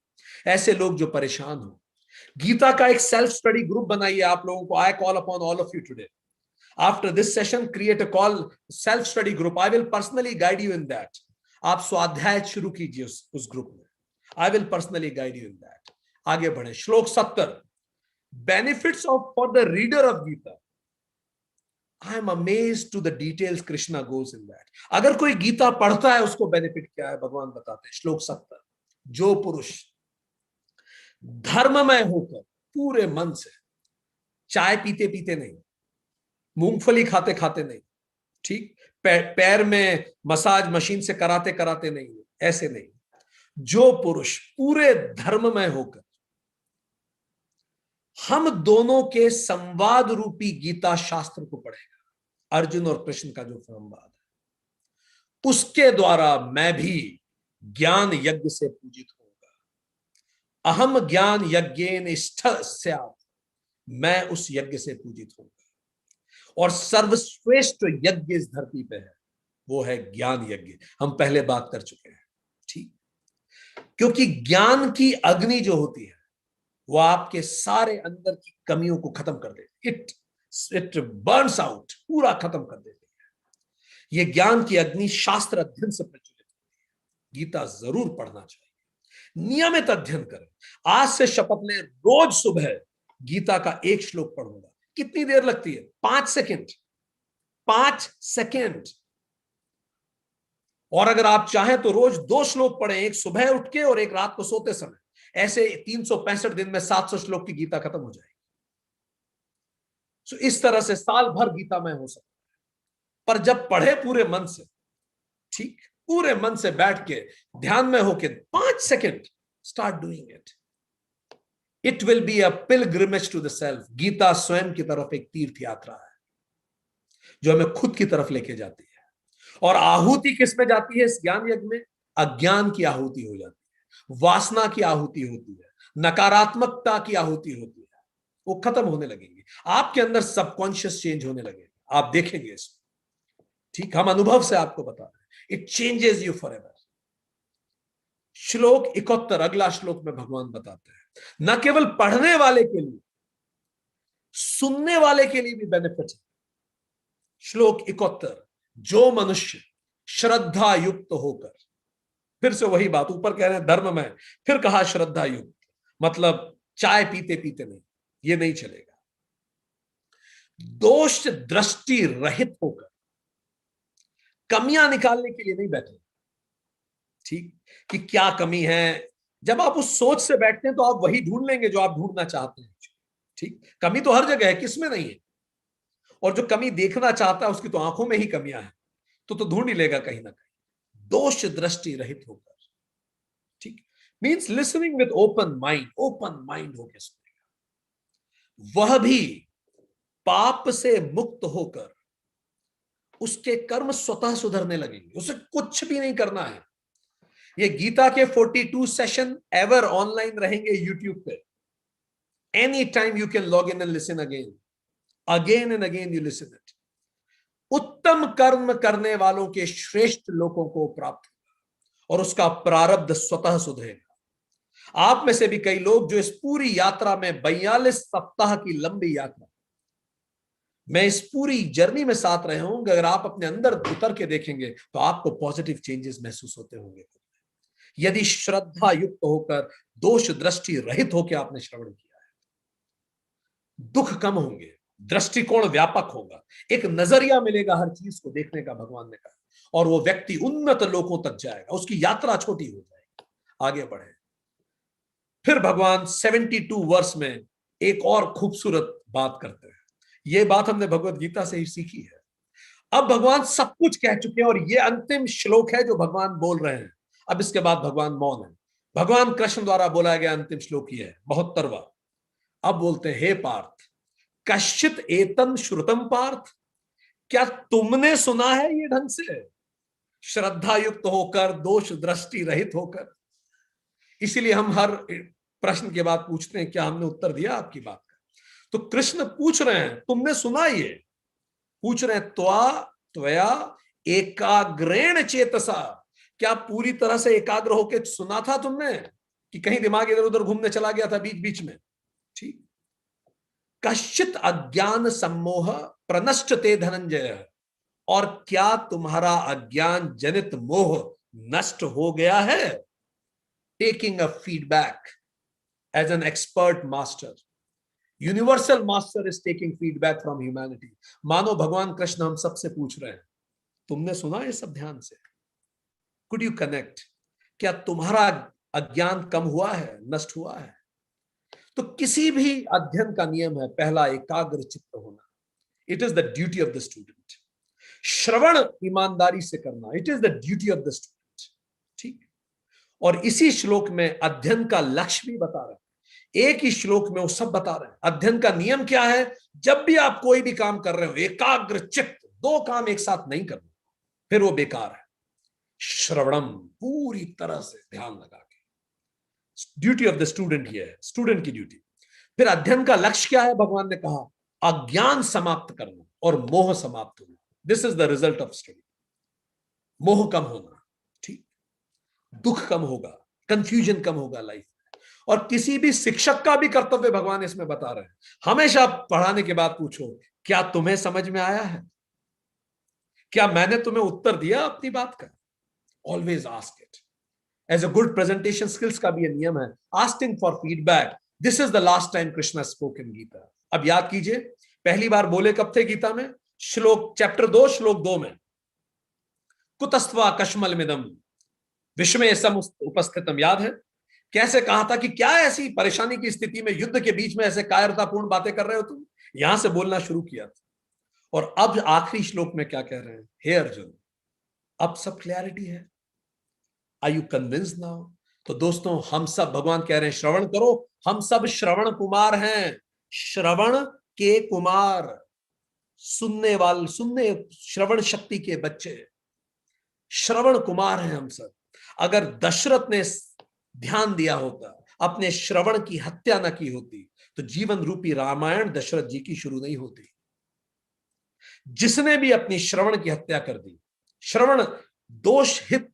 ऐसे लोग जो परेशान हो, गीता का एक सेल्फ स्टडी ग्रुप बनाइए आप लोगों को। I call upon all of you today, after this session create a call self study group, I will personally guide you in that. आप स्वाध्याय शुरू कीजिए उस ग्रुप में, I will personally guide you in that. आगे बढ़े, श्लोक 70, benefits of for the reader of Gita. I am amazed to the details Krishna goes in that. अगर कोई गीता पढ़ता है उसको बेनिफिट क्या है भगवान बताते हैं। श्लोक 70, जो पुरुष धर्ममय होकर पूरे मन से, चाय पीते पीते नहीं, मूंगफली खाते खाते नहीं, ठीक, पैर में मसाज मशीन से कराते कराते नहीं, ऐसे नहीं, जो पुरुष पूरे धर्ममय होकर हम दोनों के संवाद रूपी गीता शास्त्र को पढ़ेगा, अर्जुन और कृष्ण का जो संवाद है, उसके द्वारा मैं भी ज्ञान यज्ञ से पूजित होऊंगा। अहम ज्ञान यज्ञेन इष्ठ स्यात्, मैं उस यज्ञ से पूजित होऊंगा। और सर्वश्रेष्ठ यज्ञ इस धरती पे है, वो है ज्ञान यज्ञ। हम पहले बात कर चुके हैं, ठीक, क्योंकि ज्ञान की अग्नि जो होती है वो आपके सारे अंदर की कमियों को खत्म कर देती है। इट बर्न्स आउट, पूरा खत्म कर देती है। ये ज्ञान की अग्नि शास्त्र अध्ययन से प्रज्वलित होती है। गीता जरूर पढ़ना चाहिए, नियमित अध्ययन करें। आज से शपथ लें, रोज सुबह गीता का एक श्लोक पढ़ूंगा। कितनी देर लगती है? 5 सेकंड, 5 सेकंड। और अगर आप चाहें तो रोज 2 श्लोक पढ़ें, एक सुबह उठ के और एक रात को सोते समय। ऐसे 365 दिन में 700 श्लोक की गीता खत्म हो जाएगी। तो इस तरह से साल भर गीता में हो सकता है, पर जब पढ़े पूरे मन से, ठीक, पूरे मन से बैठ के ध्यान में होके 5 second start doing it, it will be a pilgrimage to the self. Gita स्वयं की तरफ एक तीर्थ यात्रा है जो हमें खुद की तरफ लेके जाती है। और आहुति किस में जाती है? इस ज्ञान यज्ञ में अज्ञान की आहुति हो जाती है, वासना की आहुति होती है, नकारात्मकता की आहुति होती है, वो खत्म होने लगेंगी। आपके अंदर सबकॉन्शियस चेंज होने लगेगा, आप देखेंगे इसको, ठीक, हम अनुभव से आपको बता रहे हैं। It changes you for ever. श्लोक 71, अगला श्लोक में भगवान बताते हैं, न केवल पढ़ने वाले के लिए, सुनने वाले के लिए भी बेनिफिट है। श्लोक 71, जो मनुष्य श्रद्धा युक्त होकर, फिर से वही बात, ऊपर कह रहे हैं धर्म में, फिर कहा श्रद्धा युक्त, मतलब चाय पीते पीते नहीं, ये नहीं चलेगा। दोष दृष्टि रहित होकर, कमियां निकालने के लिए नहीं बैठे, ठीक, कि क्या कमी है। जब आप उस सोच से बैठते हैं तो आप वही ढूंढ लेंगे जो आप ढूंढना चाहते हैं, ठीक। कमी तो हर जगह है, किसमें नहीं है। और जो कमी देखना चाहता है उसकी तो आंखों में ही कमियां हैं, तो ढूंढ ही लेगा कहीं ना कहीं। दोष दृष्टि रहित होकर, ठीक, means listening with open mind, open mind होकर सुनेगा। वह भी पाप से मुक्त होकर उसके कर्म स्वतः सुधरने लगेंगे, उसे कुछ भी नहीं करना है। ये गीता के 42 सेशन एवर ऑनलाइन रहेंगे यूट्यूब पे। Any time you can log in and listen again and again you listen it. उत्तम कर्म करने वालों के श्रेष्ठ लोगों को प्राप्त होगा और उसका प्रारब्ध स्वतः सुधरेगा। आप में से भी कई लोग जो इस पूरी यात्रा में 42 सप्ताह की लंबी यात्रा, मैं इस पूरी जर्नी में साथ रहे हूं, अगर आप अपने अंदर उतर के देखेंगे तो आपको पॉजिटिव चेंजेस महसूस होते होंगे। यदि श्रद्धा युक्त होकर, दोष दृष्टि रहित होकर आपने श्रवण किया है, दुख कम होंगे, दृष्टिकोण व्यापक होगा, एक नजरिया मिलेगा हर चीज को देखने का, भगवान ने कहा, और वो व्यक्ति उन्नत लोकों तक जाएगा, उसकी यात्रा छोटी हो जाएगी, आगे बढ़े। फिर भगवान 72 वर्ष में एक और खूबसूरत बात करते हैं। ये बात हमने भगवत गीता से ही सीखी है। अब भगवान सब कुछ कह चुके हैं और ये अंतिम श्लोक है जो भगवान बोल रहे हैं। अब इसके बाद भगवान मौन है। भगवान कृष्ण द्वारा बोला गया अंतिम श्लोक ही है, 72वां। अब बोलते हैं, हे पार्थ, कश्चित एतन श्रुतम पार्थ, क्या तुमने सुना है ये ढंग से, श्रद्धा युक्त होकर, दोष दृष्टि रहित होकर? इसीलिए हम हर प्रश्न के बाद पूछते हैं, क्या हमने उत्तर दिया आपकी बात का? तो कृष्ण पूछ रहे हैं, तुमने सुना? ये पूछ रहे हैं, त्वया एकाग्रेण चेतसा, क्या पूरी तरह से एकाग्र होकर सुना था तुमने, कि कहीं दिमाग इधर उधर घूमने चला गया था बीच बीच में? ठीक। कश्चित अज्ञान सम्मोह प्रनष्ट ते धनंजय, और क्या तुम्हारा अज्ञान जनित मोह नष्ट हो गया है? Taking a feedback as an expert master, universal master is taking feedback from humanity. मानो भगवान कृष्ण हम सबसे पूछ रहे हैं, तुमने सुना ये सब ध्यान से? Could you connect? क्या तुम्हारा अज्ञान कम हुआ है, नष्ट हुआ है? तो किसी भी अध्ययन का नियम है, पहला एकाग्र चित्त होना। It is the duty of the student. श्रवण ईमानदारी से करना, it is the duty of the student. ठीक। और इसी श्लोक में अध्ययन का लक्ष्य भी बता रहे हैं। एक ही श्लोक में वो सब बता रहे हैं। अध्ययन का नियम क्या है? जब भी आप कोई भी काम कर रहे हो, एकाग्र चित्त, दो काम एक साथ नहीं करना, फिर वो बेकार है। श्रवणम, पूरी तरह से ध्यान लगा के, ड्यूटी ऑफ द स्टूडेंट ही है, स्टूडेंट की ड्यूटी। फिर अध्ययन का लक्ष्य क्या है? भगवान ने कहा, अज्ञान समाप्त करना और मोह समाप्त होना। This is the result of study. मोह कम होना, ठीक, दुख कम होगा, कंफ्यूजन कम होगा लाइफ में। और किसी भी शिक्षक का भी कर्तव्य भगवान इसमें बता रहे हैं। हमेशा पढ़ाने के बाद पूछो, क्या तुम्हें समझ में आया है? क्या मैंने तुम्हें उत्तर दिया अपनी बात का? Always ask it. As a good presentation skills का भी ये नियम है, asking for feedback. This is the last time Krishna spoke in Gita. अब याद कीजिए, पहली बार बोले कब थे गीता में? श्लोक चैप्टर 2 श्लोक 2 में, कुतस्त्वा कश्मल मिदम विश्वमें सम उपस्थितम। याद है कैसे कहा था कि क्या ऐसी परेशानी की स्थिति में, युद्ध के बीच में ऐसे कायरतापूर्ण बातें कर रहे हो तुम? यहां से बोलना शुरू किया था। और अब आखिरी श्लोक में क्या कह रहे हैं? हे अर्जुन, अब सब क्लैरिटी है। Are you convinced now? तो दोस्तों, हम सब, भगवान कह रहे हैं श्रवण करो, हम सब श्रवण कुमार हैं, श्रवण के कुमार, सुनने वाले, सुनने, श्रवण शक्ति के बच्चे, श्रवण कुमार हैं हम सब। अगर दशरथ ने ध्यान दिया होता, अपने श्रवण की हत्या न की होती, तो जीवन रूपी रामायण दशरथ जी की शुरू नहीं होती। जिसने भी अपनी श्रवण की हत्या कर दी, श्रवण दोष हित,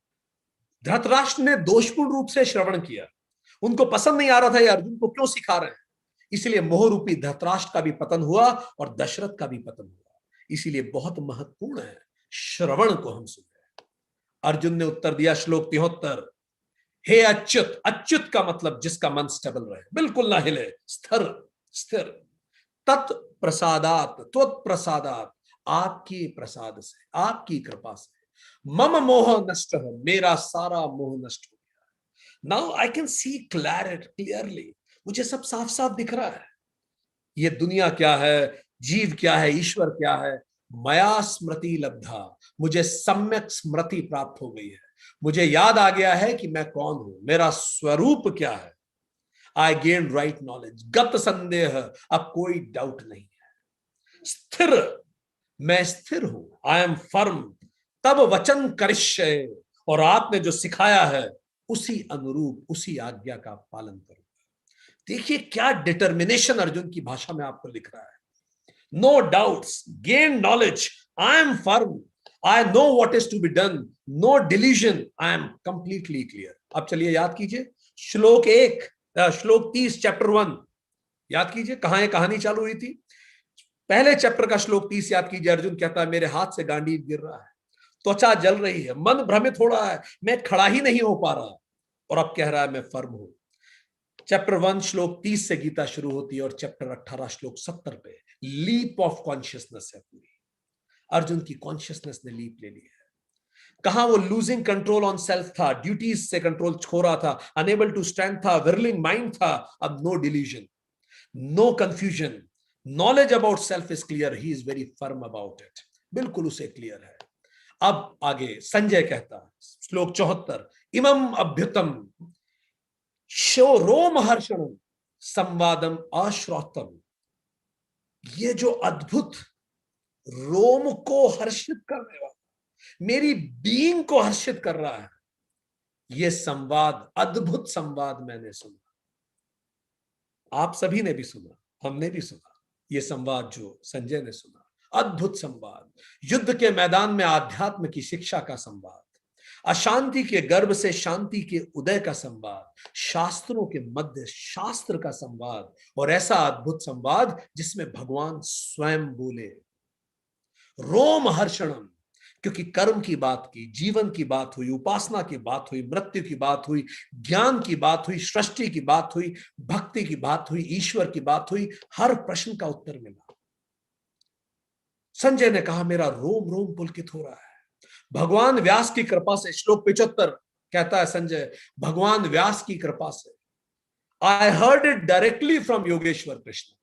धृतराष्ट्र ने दोषपूर्ण रूप से श्रवण किया, उनको पसंद नहीं आ रहा था ये अर्जुन को क्यों सिखा रहे हैं, इसलिए मोह रूपी धृतराष्ट्र का भी पतन हुआ और दशरथ का भी पतन हुआ। इसीलिए बहुत महत्वपूर्ण है श्रवण को हम सुने। अर्जुन ने उत्तर दिया श्लोक 73, हे अच्युत। अच्युत का मतलब जिसका मन स्टेबल रहे, बिल्कुल ना हिले, स्थिर स्थिर। तत्प्रसादात, त्वत्प्रसादात, आपकी प्रसाद से, आपकी कृपा से, मम मोह नष्ट, मेरा सारा मोह नष्ट हो गया। Now I can see clearly, मुझे सब साफ साफ दिख रहा है। ये दुनिया क्या है, जीव क्या है, ईश्वर क्या है। मया स्मृति लब्धा, मुझे सम्यक स्मृति प्राप्त हो गई है। मुझे याद आ गया है कि मैं कौन हूं, मेरा स्वरूप क्या है। आई गेन राइट नॉलेज, गत संदेह, अब कोई डाउट नहीं है। स्थिर, मैं स्थिर हूं, आई एम फर्म, तब वचन करिष्ये, और आपने जो सिखाया है उसी अनुरूप, उसी आज्ञा का पालन करूंगा। देखिए क्या डिटर्मिनेशन अर्जुन की भाषा में आपको लिख रहा है। No doubts, gain knowledge, I am firm, I know what is to be done, no delusion, I am completely clear. अब चलिए याद कीजिए श्लोक 1, श्लोक 30 चैप्टर 1 याद कीजिए, कहां ये कहानी चालू हुई थी। पहले चैप्टर का श्लोक 30 याद कीजिए। अर्जुन कहता है मेरे हाथ से गांडीव गिर रहा है, त्वचा जल रही है, मन भ्रमित हो रहा है, मैं खड़ा ही नहीं हो पा रहा, और अब कह रहा है मैं फर्म हूं। चैप्टर 1 श्लोक 30 से गीता शुरू होती है और चैप्टर 18 श्लोक 70 पे लीप ऑफ कॉन्शियसनेस है पूरी। अर्जुन की कॉन्शियसनेस ने लीप ले ली है। कहां वो लूजिंग कंट्रोल ऑन सेल्फ था, ड्यूटीज से कंट्रोल खो रहा था, अनेबल टू स्टैंड था, विरलिंग माइंड था। अब no delusion, no confusion, knowledge about self is clear, he is very firm about it, बिल्कुल उसे क्लियर है। अब आगे संजय कहता है श्लोक 74, इमम अभ्युतम शो रोम हर्षण संवादम अश्रोतम, ये जो अद्भुत रोम को हर्षित करने वाला, मेरी बीइंग को हर्षित कर रहा है, ये संवाद, अद्भुत संवाद मैंने सुना। आप सभी ने भी सुना, हमने भी सुना ये संवाद जो संजय ने सुना, अद्भुत संवाद, युद्ध के मैदान में आध्यात्म की शिक्षा का संवाद, अशांति के गर्भ से शांति के उदय का संवाद, शास्त्रों के मध्य शास्त्र का संवाद, और ऐसा अद्भुत संवाद जिसमें भगवान स्वयं बोले। रोम हर्षणम, क्योंकि कर्म की बात की, जीवन की बात हुई, उपासना की बात हुई, मृत्यु की बात हुई, ज्ञान की बात हुई, सृष्टि की बात हुई, भक्ति की बात हुई, ईश्वर की बात हुई, हर प्रश्न का उत्तर मिला। संजय ने कहा मेरा रोम रोम पुलकित हो रहा है। भगवान व्यास की कृपा से, श्लोक 75 कहता है संजय, भगवान व्यास की कृपा से, I heard it directly from Yogeshwar Krishna,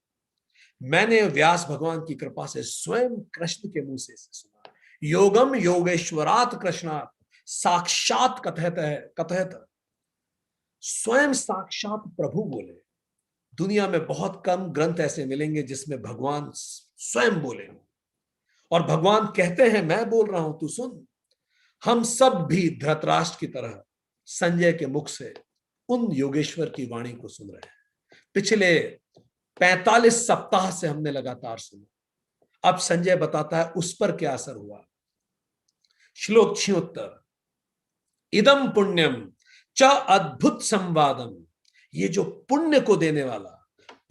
मैंने व्यास भगवान की कृपा से स्वयं कृष्ण के मुंह से सुना। योगम योगेश्वरात कृष्णात साक्षात कथयत, स्वयं साक्षात प्रभु बोले। दुनिया में बहुत कम ग्रंथ ऐसे मिलेंगे जिसमें भगवान स्वयं बोले और भगवान कहते हैं मैं बोल रहा हूं तू सुन। हम सब भी धृतराष्ट्र की तरह संजय के मुख से उन योगेश्वर की वाणी को सुन रहे हैं। पिछले 45 सप्ताह से हमने लगातार सुना। अब संजय बताता है उस पर क्या असर हुआ। श्लोक 76, इदम पुण्यम च अद्भुत संवादम, ये जो पुण्य को देने वाला,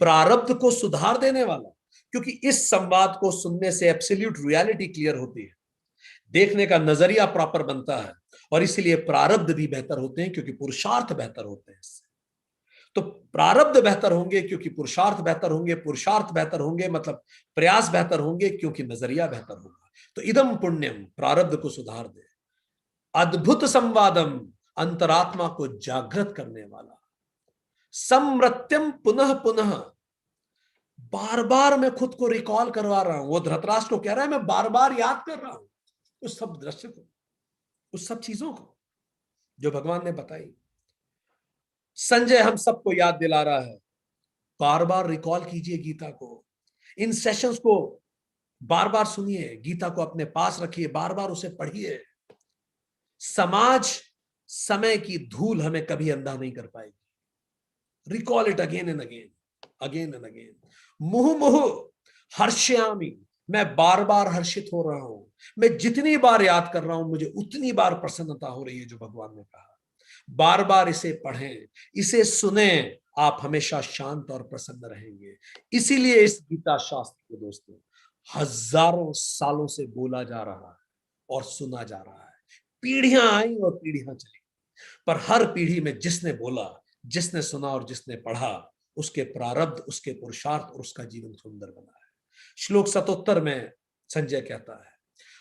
प्रारब्ध को सुधार देने वाला, क्योंकि इस संवाद को सुनने से एब्सोल्यूट रियलिटी क्लियर होती है, देखने का नजरिया प्रॉपर बनता है, और इसीलिए प्रारब्ध भी बेहतर होते हैं क्योंकि पुरुषार्थ बेहतर होते हैं इससे। तो प्रारब्ध बेहतर होंगे क्योंकि पुरुषार्थ बेहतर होंगे, पुरुषार्थ बेहतर होंगे मतलब प्रयास बेहतर होंगे क्योंकि नजरिया बेहतर होगा। तो इदम पुण्यम, प्रारब्ध को सुधार दे, अद्भुत संवादम, अंतरात्मा को जागृत करने वाला, समृत्यम पुनः पुनः, बार बार मैं खुद को रिकॉल करवा रहा हूं। वो धृतराष्ट्र को कह रहा है मैं बार बार याद कर रहा हूं उस सब दृश्य को, उस सब चीजों को जो भगवान ने बताई। संजय हम सबको याद दिला रहा है, बार बार रिकॉल कीजिए गीता को, इन सेशंस को बार बार सुनिए, गीता को अपने पास रखिए, बार बार उसे पढ़िए। समाज समय की धूल हमें कभी अंधा नहीं कर पाएगी। Recall it again and again, again and again. मुहु मुहु हर्ष्यामि, मैं बार बार हर्षित हो रहा हूं। मैं जितनी बार याद कर रहा हूं मुझे उतनी बार प्रसन्नता हो रही है, जो भगवान ने कहा। बार बार इसे पढ़ें, इसे सुने, आप हमेशा शांत और प्रसन्न रहेंगे। इसीलिए इस गीता शास्त्र को दोस्तों हजारों सालों से बोला जा रहा है और सुना जा रहा है। पीढ़ियां आई और पीढ़ियां चली, पर हर पीढ़ी में जिसने बोला, जिसने सुना और जिसने पढ़ा, उसके प्रारब्ध, उसके पुरुषार्थ और उसका जीवन सुंदर बना है। श्लोक 77 में संजय कहता है,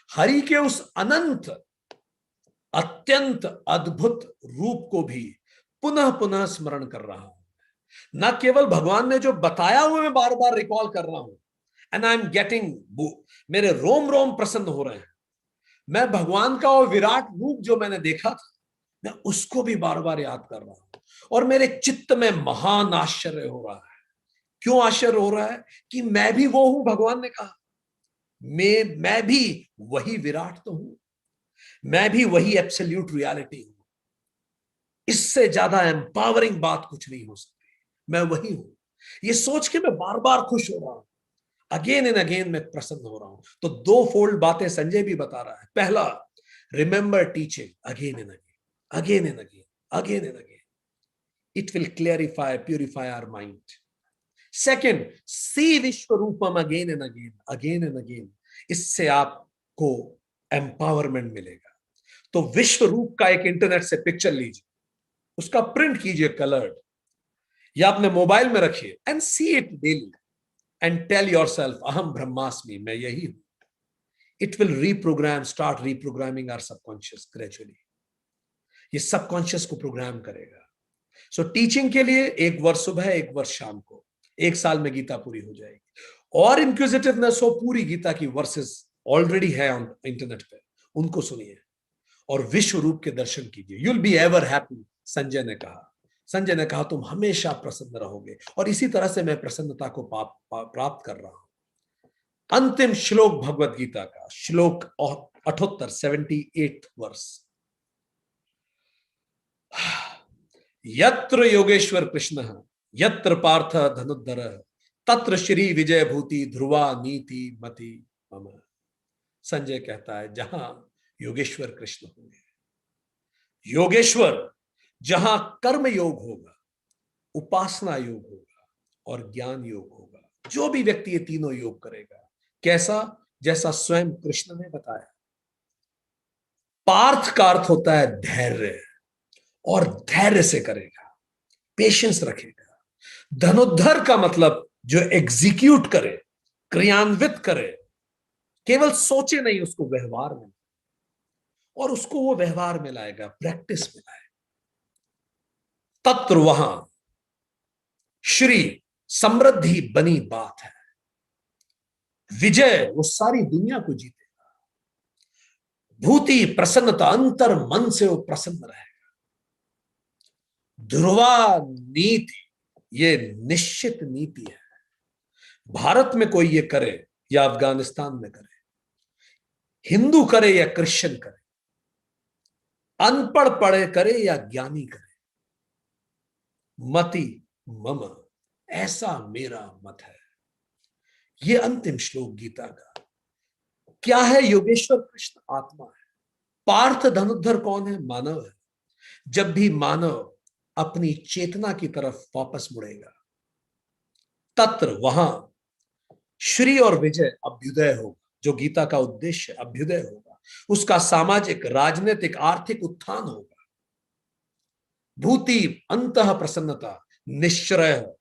हरि के उस अनंत अत्यंत अद्भुत रूप को भी पुनः पुनः स्मरण कर रहा हूं। न केवल भगवान ने जो बताया हुआ मैं बार बार रिकॉल कर रहा हूं, एंड आई एम गेटिंग, मेरे रोम रोम प्रसन्न हो रहे हैं। मैं भगवान का वो विराट रूप जो मैंने देखा था, मैं उसको भी बार बार याद कर रहा हूं और मेरे चित्त में महान आश्चर्य हो रहा है। क्यों आश्चर्य हो रहा है? कि मैं भी वो हूं। भगवान ने कहा मैं भी वही विराट तो हूं, मैं भी वही एब्सोल्यूट रियलिटी हूं। इससे ज्यादा एम्पावरिंग बात कुछ नहीं हो सकती। मैं वही हूं। ये सोच के मैं बार बार खुश हो रहा हूं, अगेन एंड अगेन मैं प्रसन्न हो रहा हूं। तो दो फोल्ड बातें संजय भी बता रहा है। पहला, remember teaching again and again, again and again, again and again. It will clarify, purify our mind. Second, see Vishwaroopam again and again, again and again. इससे आपको एम्पावरमेंट मिलेगा। तो विश्व रूप का एक इंटरनेट से पिक्चर लीजिए, उसका प्रिंट कीजिए कलर्ड, या अपने मोबाइल में रखिए and see it daily and tell yourself अहम ब्रह्मास्मि, मैं यही हूं। It will reprogram, start reprogramming our subconscious gradually. ये सबकॉन्शियस को प्रोग्राम करेगा। सो टीचिंग के लिए एक वर्ष सुबह, एक वर्ष शाम को, एक साल में गीता पूरी हो जाएगी। और इंक्विजिटिवनेस हो, पूरी गीता की वर्सेस ऑलरेडी है ऑन इंटरनेट पे, उनको सुनिए और विश्व रूप के दर्शन कीजिए। You'll be ever happy, Sanjay ने कहा। संजय ने कहा तुम हमेशा प्रसन्न रहोगे, और इसी तरह से मैं प्रसन्नता को प्राप्त कर रहा हूं। अंतिम श्लोक भगवत गीता का, श्लोक 78, 78 वर्ष। यत्र योगेश्वर कृष्ण यत्र पार्थ धनुर्धर तत्र श्री विजय भूति ध्रुवा नीति मति मम। संजय कहता है जहां योगेश्वर कृष्ण होंगे, योगेश्वर जहां कर्म योग होगा, उपासना योग होगा और ज्ञान योग होगा, जो भी व्यक्ति ये तीनों योग करेगा, कैसा? जैसा स्वयं कृष्ण ने बताया। पार्थ का अर्थ होता है धैर्य, और धैर्य से करेगा, पेशेंस रखेगा। धनुर्धर का मतलब जो एग्जीक्यूट करे, क्रियान्वित करे, केवल सोचे नहीं, उसको व्यवहार में, और उसको वो व्यवहार में लाएगा, प्रैक्टिस में लाएगा। तत्र वहां श्री समृद्धि बनी बात है। विजय, वो सारी दुनिया को जीतेगा। भूति, प्रसन्नता, अंतर मन से वो प्रसन्न रहेगा। ध्रुवा नीति, ये निश्चित नीति है। भारत में कोई ये करे या अफगानिस्तान में करे, हिंदू करे या क्रिश्चियन करे, अनपढ़ पढ़े करे या ज्ञानी करे, मति मम, ऐसा मेरा मत है। ये अंतिम श्लोक गीता का क्या है? योगेश्वर कृष्ण आत्मा है। पार्थ धनुर्धर कौन है? मानव है। जब भी मानव अपनी चेतना की तरफ वापस मुड़ेगा, तत्र वहां श्री और विजय, अभ्युदय होगा। जो गीता का उद्देश्य, अभ्युदय होगा, उसका सामाजिक, राजनीतिक, आर्थिक उत्थान होगा। भूति, अंतः प्रसन्नता, निश्चय,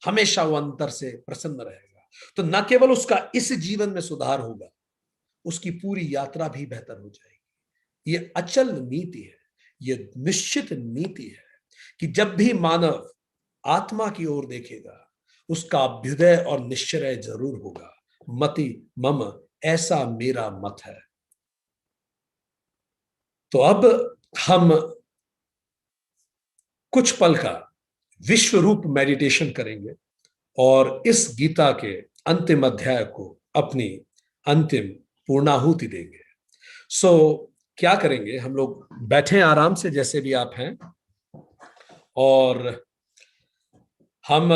हमेशा वो अंतर से प्रसन्न रहेगा। तो न केवल उसका इस जीवन में सुधार होगा, उसकी पूरी यात्रा भी बेहतर हो जाएगी। ये अचल नीति है, ये निश्चित नीति है कि जब भी मानव आत्मा की ओर देखेगा, उसका अभ्युदय और निश्चय जरूर होगा। मति मम, ऐसा मेरा मत है। तो अब हम कुछ पल का विश्व रूप मेडिटेशन करेंगे और इस गीता के अंतिम अध्याय को अपनी अंतिम पूर्णाहुति देंगे। क्या करेंगे? हम लोग बैठे आराम से, जैसे भी आप हैं, और हम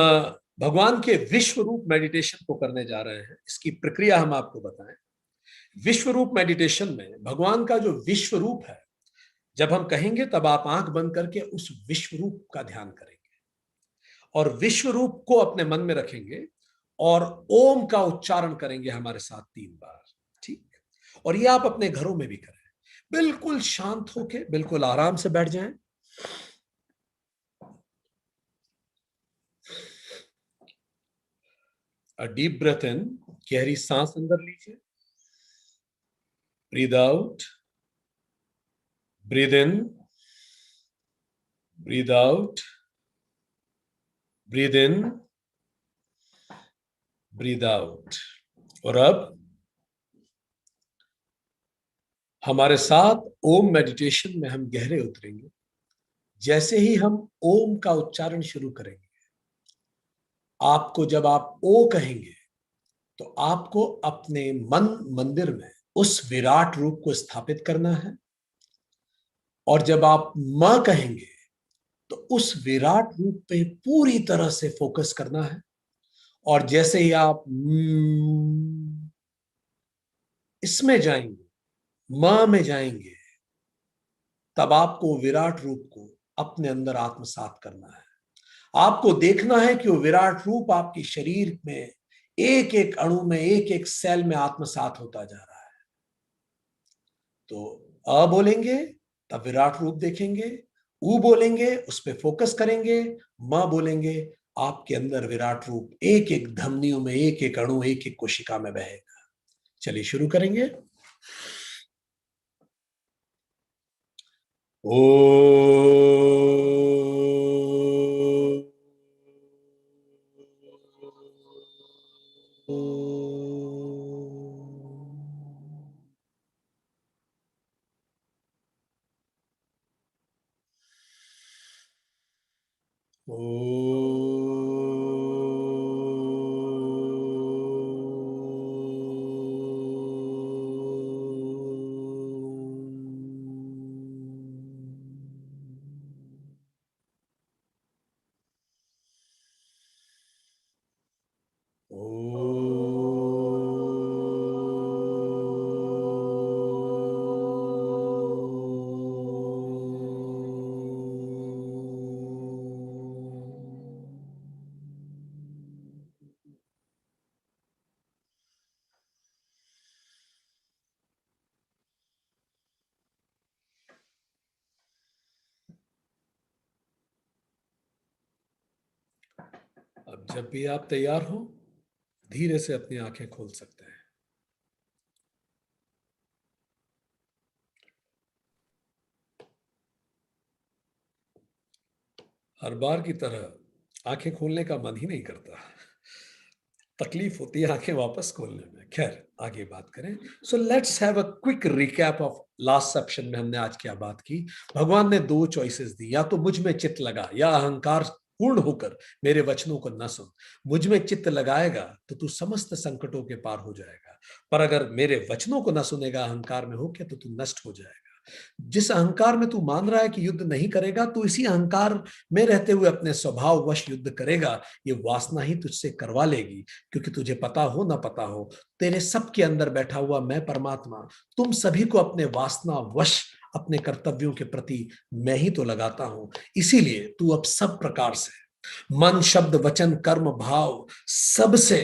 भगवान के विश्व रूप मेडिटेशन को करने जा रहे हैं। इसकी प्रक्रिया हम आपको बताएं। विश्व रूप मेडिटेशन में भगवान का जो विश्व रूप है, जब हम कहेंगे तब आप आंख बंद करके उस विश्व रूप का ध्यान करेंगे और विश्व रूप को अपने मन में रखेंगे और ओम का उच्चारण करेंगे हमारे साथ 3 बार। ठीक? और ये आप अपने घरों में भी करें। बिल्कुल शांत होके, बिल्कुल आराम से बैठ जाएं। अ डीप ब्रेथ इन, गहरी सांस अंदर लीजिए। Breathe out, breathe in, breathe out, breathe in, breathe out. और अब हमारे साथ ओम मेडिटेशन में हम गहरे उतरेंगे। जैसे ही हम ओम का उच्चारण शुरू करेंगे, आपको जब आप ओ कहेंगे तो आपको अपने मन मंदिर में उस विराट रूप को स्थापित करना है, और जब आप म कहेंगे तो उस विराट रूप पे पूरी तरह से फोकस करना है। और जैसे ही आप इसमें जाएंगे, म में जाएंगे, तब आपको विराट रूप को अपने अंदर आत्मसात करना है। आपको देखना है कि वो विराट रूप आपके शरीर में एक एक अणु में, एक एक सेल में आत्मसात होता जा रहा है। तो अ बोलेंगे तब विराट रूप देखेंगे, उ बोलेंगे उस पर फोकस करेंगे, म बोलेंगे आपके अंदर विराट रूप एक एक धमनियों में, एक एक अणु, एक एक कोशिका में बहेगा। चलिए शुरू करेंगे। ओ अब जब भी आप तैयार हो, धीरे से अपनी आंखें खोल सकते हैं। हर बार की तरह आंखें खोलने का मन ही नहीं करता, तकलीफ होती है आंखें वापस खोलने में। खैर, आगे बात करें। So let's have a quick recap of last section में हमने आज क्या बात की। भगवान ने दो चॉइसेस दी, या तो मुझ में चित्त लगा या अहंकार पूर्ण होकर मेरे वचनों को न सुन। मुझ में चित्त लगाएगा तो तू समस्त संकटों के पार हो जाएगा, पर अगर मेरे वचनों को न सुनेगा, अहंकार में होकर, तो तू नष्ट हो जाएगा। जिस अहंकार में तू मान रहा है कि युद्ध नहीं करेगा, तू इसी अहंकार में रहते हुए अपने स्वभाव वश युद्ध करेगा। ये वासना ही तुझसे करवा लेगी, क्योंकि तुझे पता हो ना पता हो, तेरे सबके अंदर बैठा हुआ मैं परमात्मा तुम सभी को अपने वासना वश अपने कर्तव्यों के प्रति मैं ही तो लगाता हूं। इसीलिए तू अब सब प्रकार से, मन शब्द वचन कर्म भाव सबसे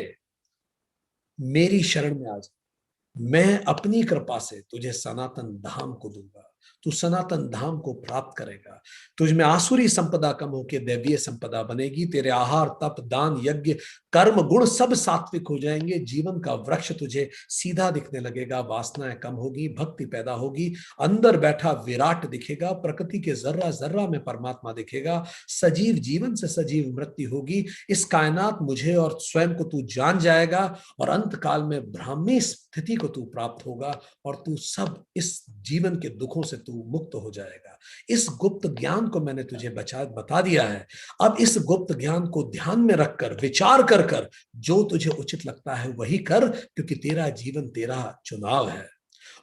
मेरी शरण में आ जा। मैं अपनी कृपा से तुझे सनातन धाम को दूंगा, तू सनातन धाम को प्राप्त करेगा। तुझ में आसुरी संपदा कम होकर दैवीय संपदा बनेगी। तेरे आहार तप दान यज्ञ कर्म गुण सब सात्विक हो जाएंगे। जीवन का वृक्ष तुझे सीधा दिखने लगेगा। वासनाएं कम होगी, भक्ति पैदा होगी। अंदर बैठा विराट दिखेगा, प्रकृति के जर्रा जर्रा में परमात्मा दिखेगा। सजीव जीवन से सजीव मृत्यु होगी। इस कायनात मुझे और स्वयं को तू जान जाएगा, और अंत काल में ब्राह्मी स्थिति को तू प्राप्त होगा, और तू सब इस जीवन के दुखों से तू मुक्त हो जाएगा। इस गुप्त ज्ञान को मैंने तुझे बता दिया है। अब इस गुप्त ज्ञान को ध्यान में रखकर विचार कर कर जो तुझे उचित लगता है वही कर, क्योंकि तेरा जीवन तेरा चुनाव है,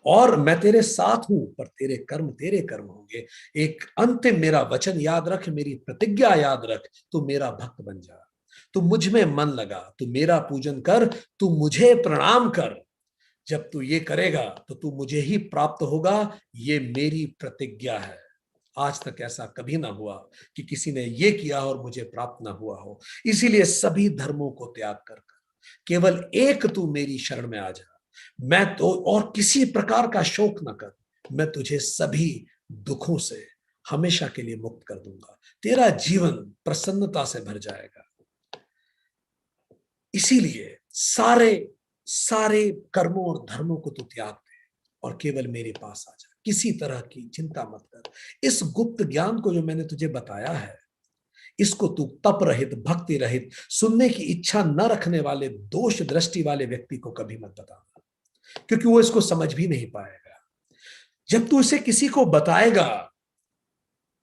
और मैं तेरे साथ हूं, पर तेरे कर्म होंगे। एक अंतिम मेरा वचन याद रख, मेरी प्रतिज्ञा याद रख, तू मेरा भक्त बन जा, तू मुझ में मन लगा, तू मेरा पूजन कर, तू मुझे प्रणाम कर। जब तू ये करेगा तो तू मुझे ही प्राप्त होगा। ये मेरी प्रतिज्ञा है। आज तक ऐसा कभी ना हुआ कि किसी ने ये किया और मुझे प्राप्त ना हुआ हो। इसीलिए सभी धर्मों को त्याग कर केवल एक तू मेरी शरण में आ जा। मैं तो और किसी प्रकार का शोक न कर, मैं तुझे सभी दुखों से हमेशा के लिए मुक्त कर दूंगा। तेरा जीवन प्रसन्नता से भर जाएगा। इसीलिए सारे सारे कर्मों और धर्मों को तू त्याग दे और केवल मेरे पास आ जा। किसी तरह की चिंता मत कर। इस गुप्त ज्ञान को जो मैंने तुझे बताया है, इसको तू तप रहित, भक्ति रहित, सुनने की इच्छा न रखने वाले, दोष दृष्टि वाले व्यक्ति को कभी मत बताना, क्योंकि वो इसको समझ भी नहीं पाएगा। जब तू इसे किसी को बताएगा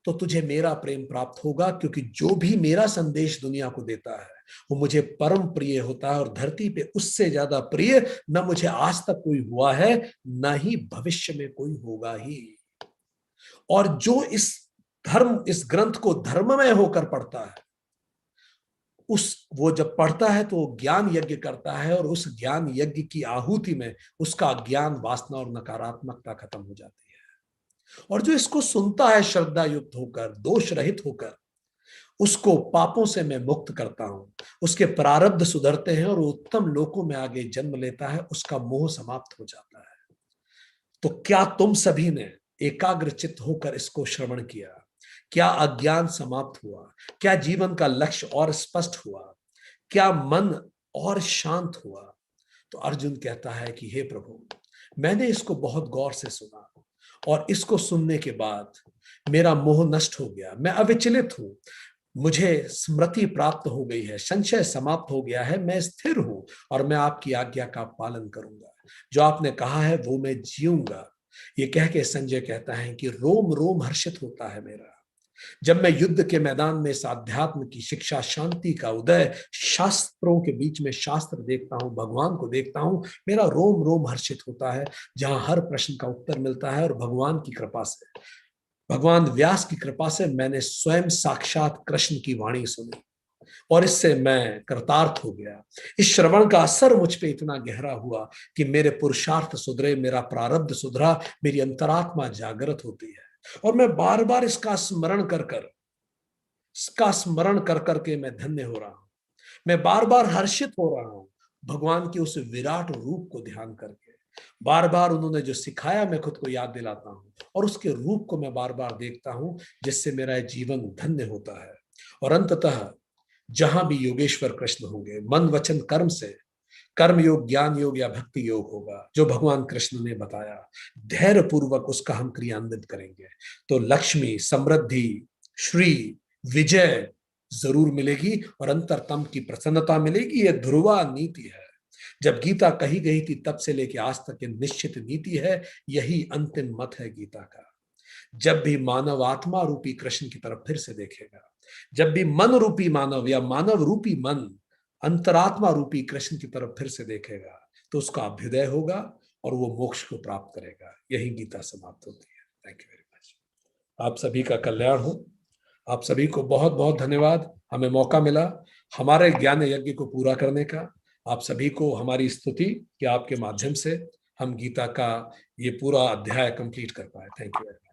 तो तुझे मेरा प्रेम प्राप्त होगा, क्योंकि जो भी मेरा संदेश दुनिया को देता है वो मुझे परम प्रिय होता है, और धरती पे उससे ज्यादा प्रिय न मुझे आज तक कोई हुआ है, न ही भविष्य में कोई होगा ही। और जो इस ग्रंथ को धर्ममय होकर पढ़ता है, वो जब पढ़ता है तो वो ज्ञान यज्ञ करता है, और उस ज्ञान यज्ञ की आहुति में उसका ज्ञान, वासना और नकारात्मकता खत्म हो जाती है। और जो इसको सुनता है श्रद्धा युक्त होकर, दोष रहित होकर, उसको पापों से मैं मुक्त करता हूं, उसके प्रारब्ध सुधरते हैं और वो उत्तम लोकों में आगे जन्म लेता है, उसका मोह समाप्त हो जाता है। तो क्या तुम सभी ने एकाग्र चित्त होकर इसको श्रवण किया? क्या अज्ञान समाप्त हुआ? क्या जीवन का लक्ष्य और स्पष्ट हुआ? क्या मन और शांत हुआ? तो अर्जुन कहता है कि हे प्रभु, मैंने इसको बहुत गौर से सुना, और इसको सुनने के बाद मेरा मोह नष्ट हो गया, मैं अविचलित हूं, मुझे स्मृति प्राप्त हो गई है, संशय समाप्त हो गया है, मैं स्थिर हूं, और मैं आपकी आज्ञा का पालन करूंगा, जो आपने कहा है वो मैं जीऊंगा। ये कह के संजय कहता है कि रोम रोम हर्षित होता है मेरा, जब मैं युद्ध के मैदान में इस आध्यात्म की शिक्षा, शांति का उदय, शास्त्रों के बीच में शास्त्र देखता हूं, भगवान को देखता हूं, मेरा रोम रोम हर्षित होता है, जहां हर प्रश्न का उत्तर मिलता है। और भगवान की कृपा से, भगवान व्यास की कृपा से मैंने स्वयं साक्षात कृष्ण की वाणी सुनी, और इससे मैं कृतार्थ हो गया। इस श्रवण का असर मुझ पे इतना गहरा हुआ कि मेरे पुरुषार्थ सुधरे, मेरा प्रारब्ध सुधरा, मेरी अंतरात्मा जागृत होती है, और मैं बार बार इसका स्मरण कर करके मैं धन्य हो रहा हूं, मैं बार बार हर्षित हो रहा हूं, भगवान के उस विराट रूप को ध्यान करके। बार बार उन्होंने जो सिखाया मैं खुद को याद दिलाता हूं, और उसके रूप को मैं बार बार देखता हूं, जिससे मेरा जीवन धन्य होता है। और अंततः जहां भी योगेश्वर कृष्ण होंगे, मन वचन कर्म से, कर्म योग, ज्ञान योग या भक्ति योग होगा, जो भगवान कृष्ण ने बताया, धैर्य पूर्वक उसका हम क्रियान्वित करेंगे, तो लक्ष्मी, समृद्धि, श्री, विजय जरूर मिलेगी, और अंतरतम की प्रसन्नता मिलेगी। यह ध्रुवा नीति है। जब गीता कही गई थी तब से लेके आज तक ये निश्चित नीति है, यही अंतिम मत है गीता का। जब भी मानव आत्मा रूपी कृष्ण की तरफ फिर से देखेगा, जब भी मन रूपी मानव या मानव रूपी मन अंतरात्मा रूपी कृष्ण की तरफ फिर से देखेगा, तो उसका अभ्युदय होगा और वो मोक्ष को प्राप्त करेगा। यही गीता समाप्त होती है। Thank you very much. आप सभी का कल्याण हो। आप सभी को बहुत बहुत धन्यवाद। हमें मौका मिला हमारे ज्ञान यज्ञ को पूरा करने का। आप सभी को हमारी स्तुति कि आपके माध्यम से हम गीता का ये पूरा अध्याय कंप्लीट कर पाए। Thank you very much.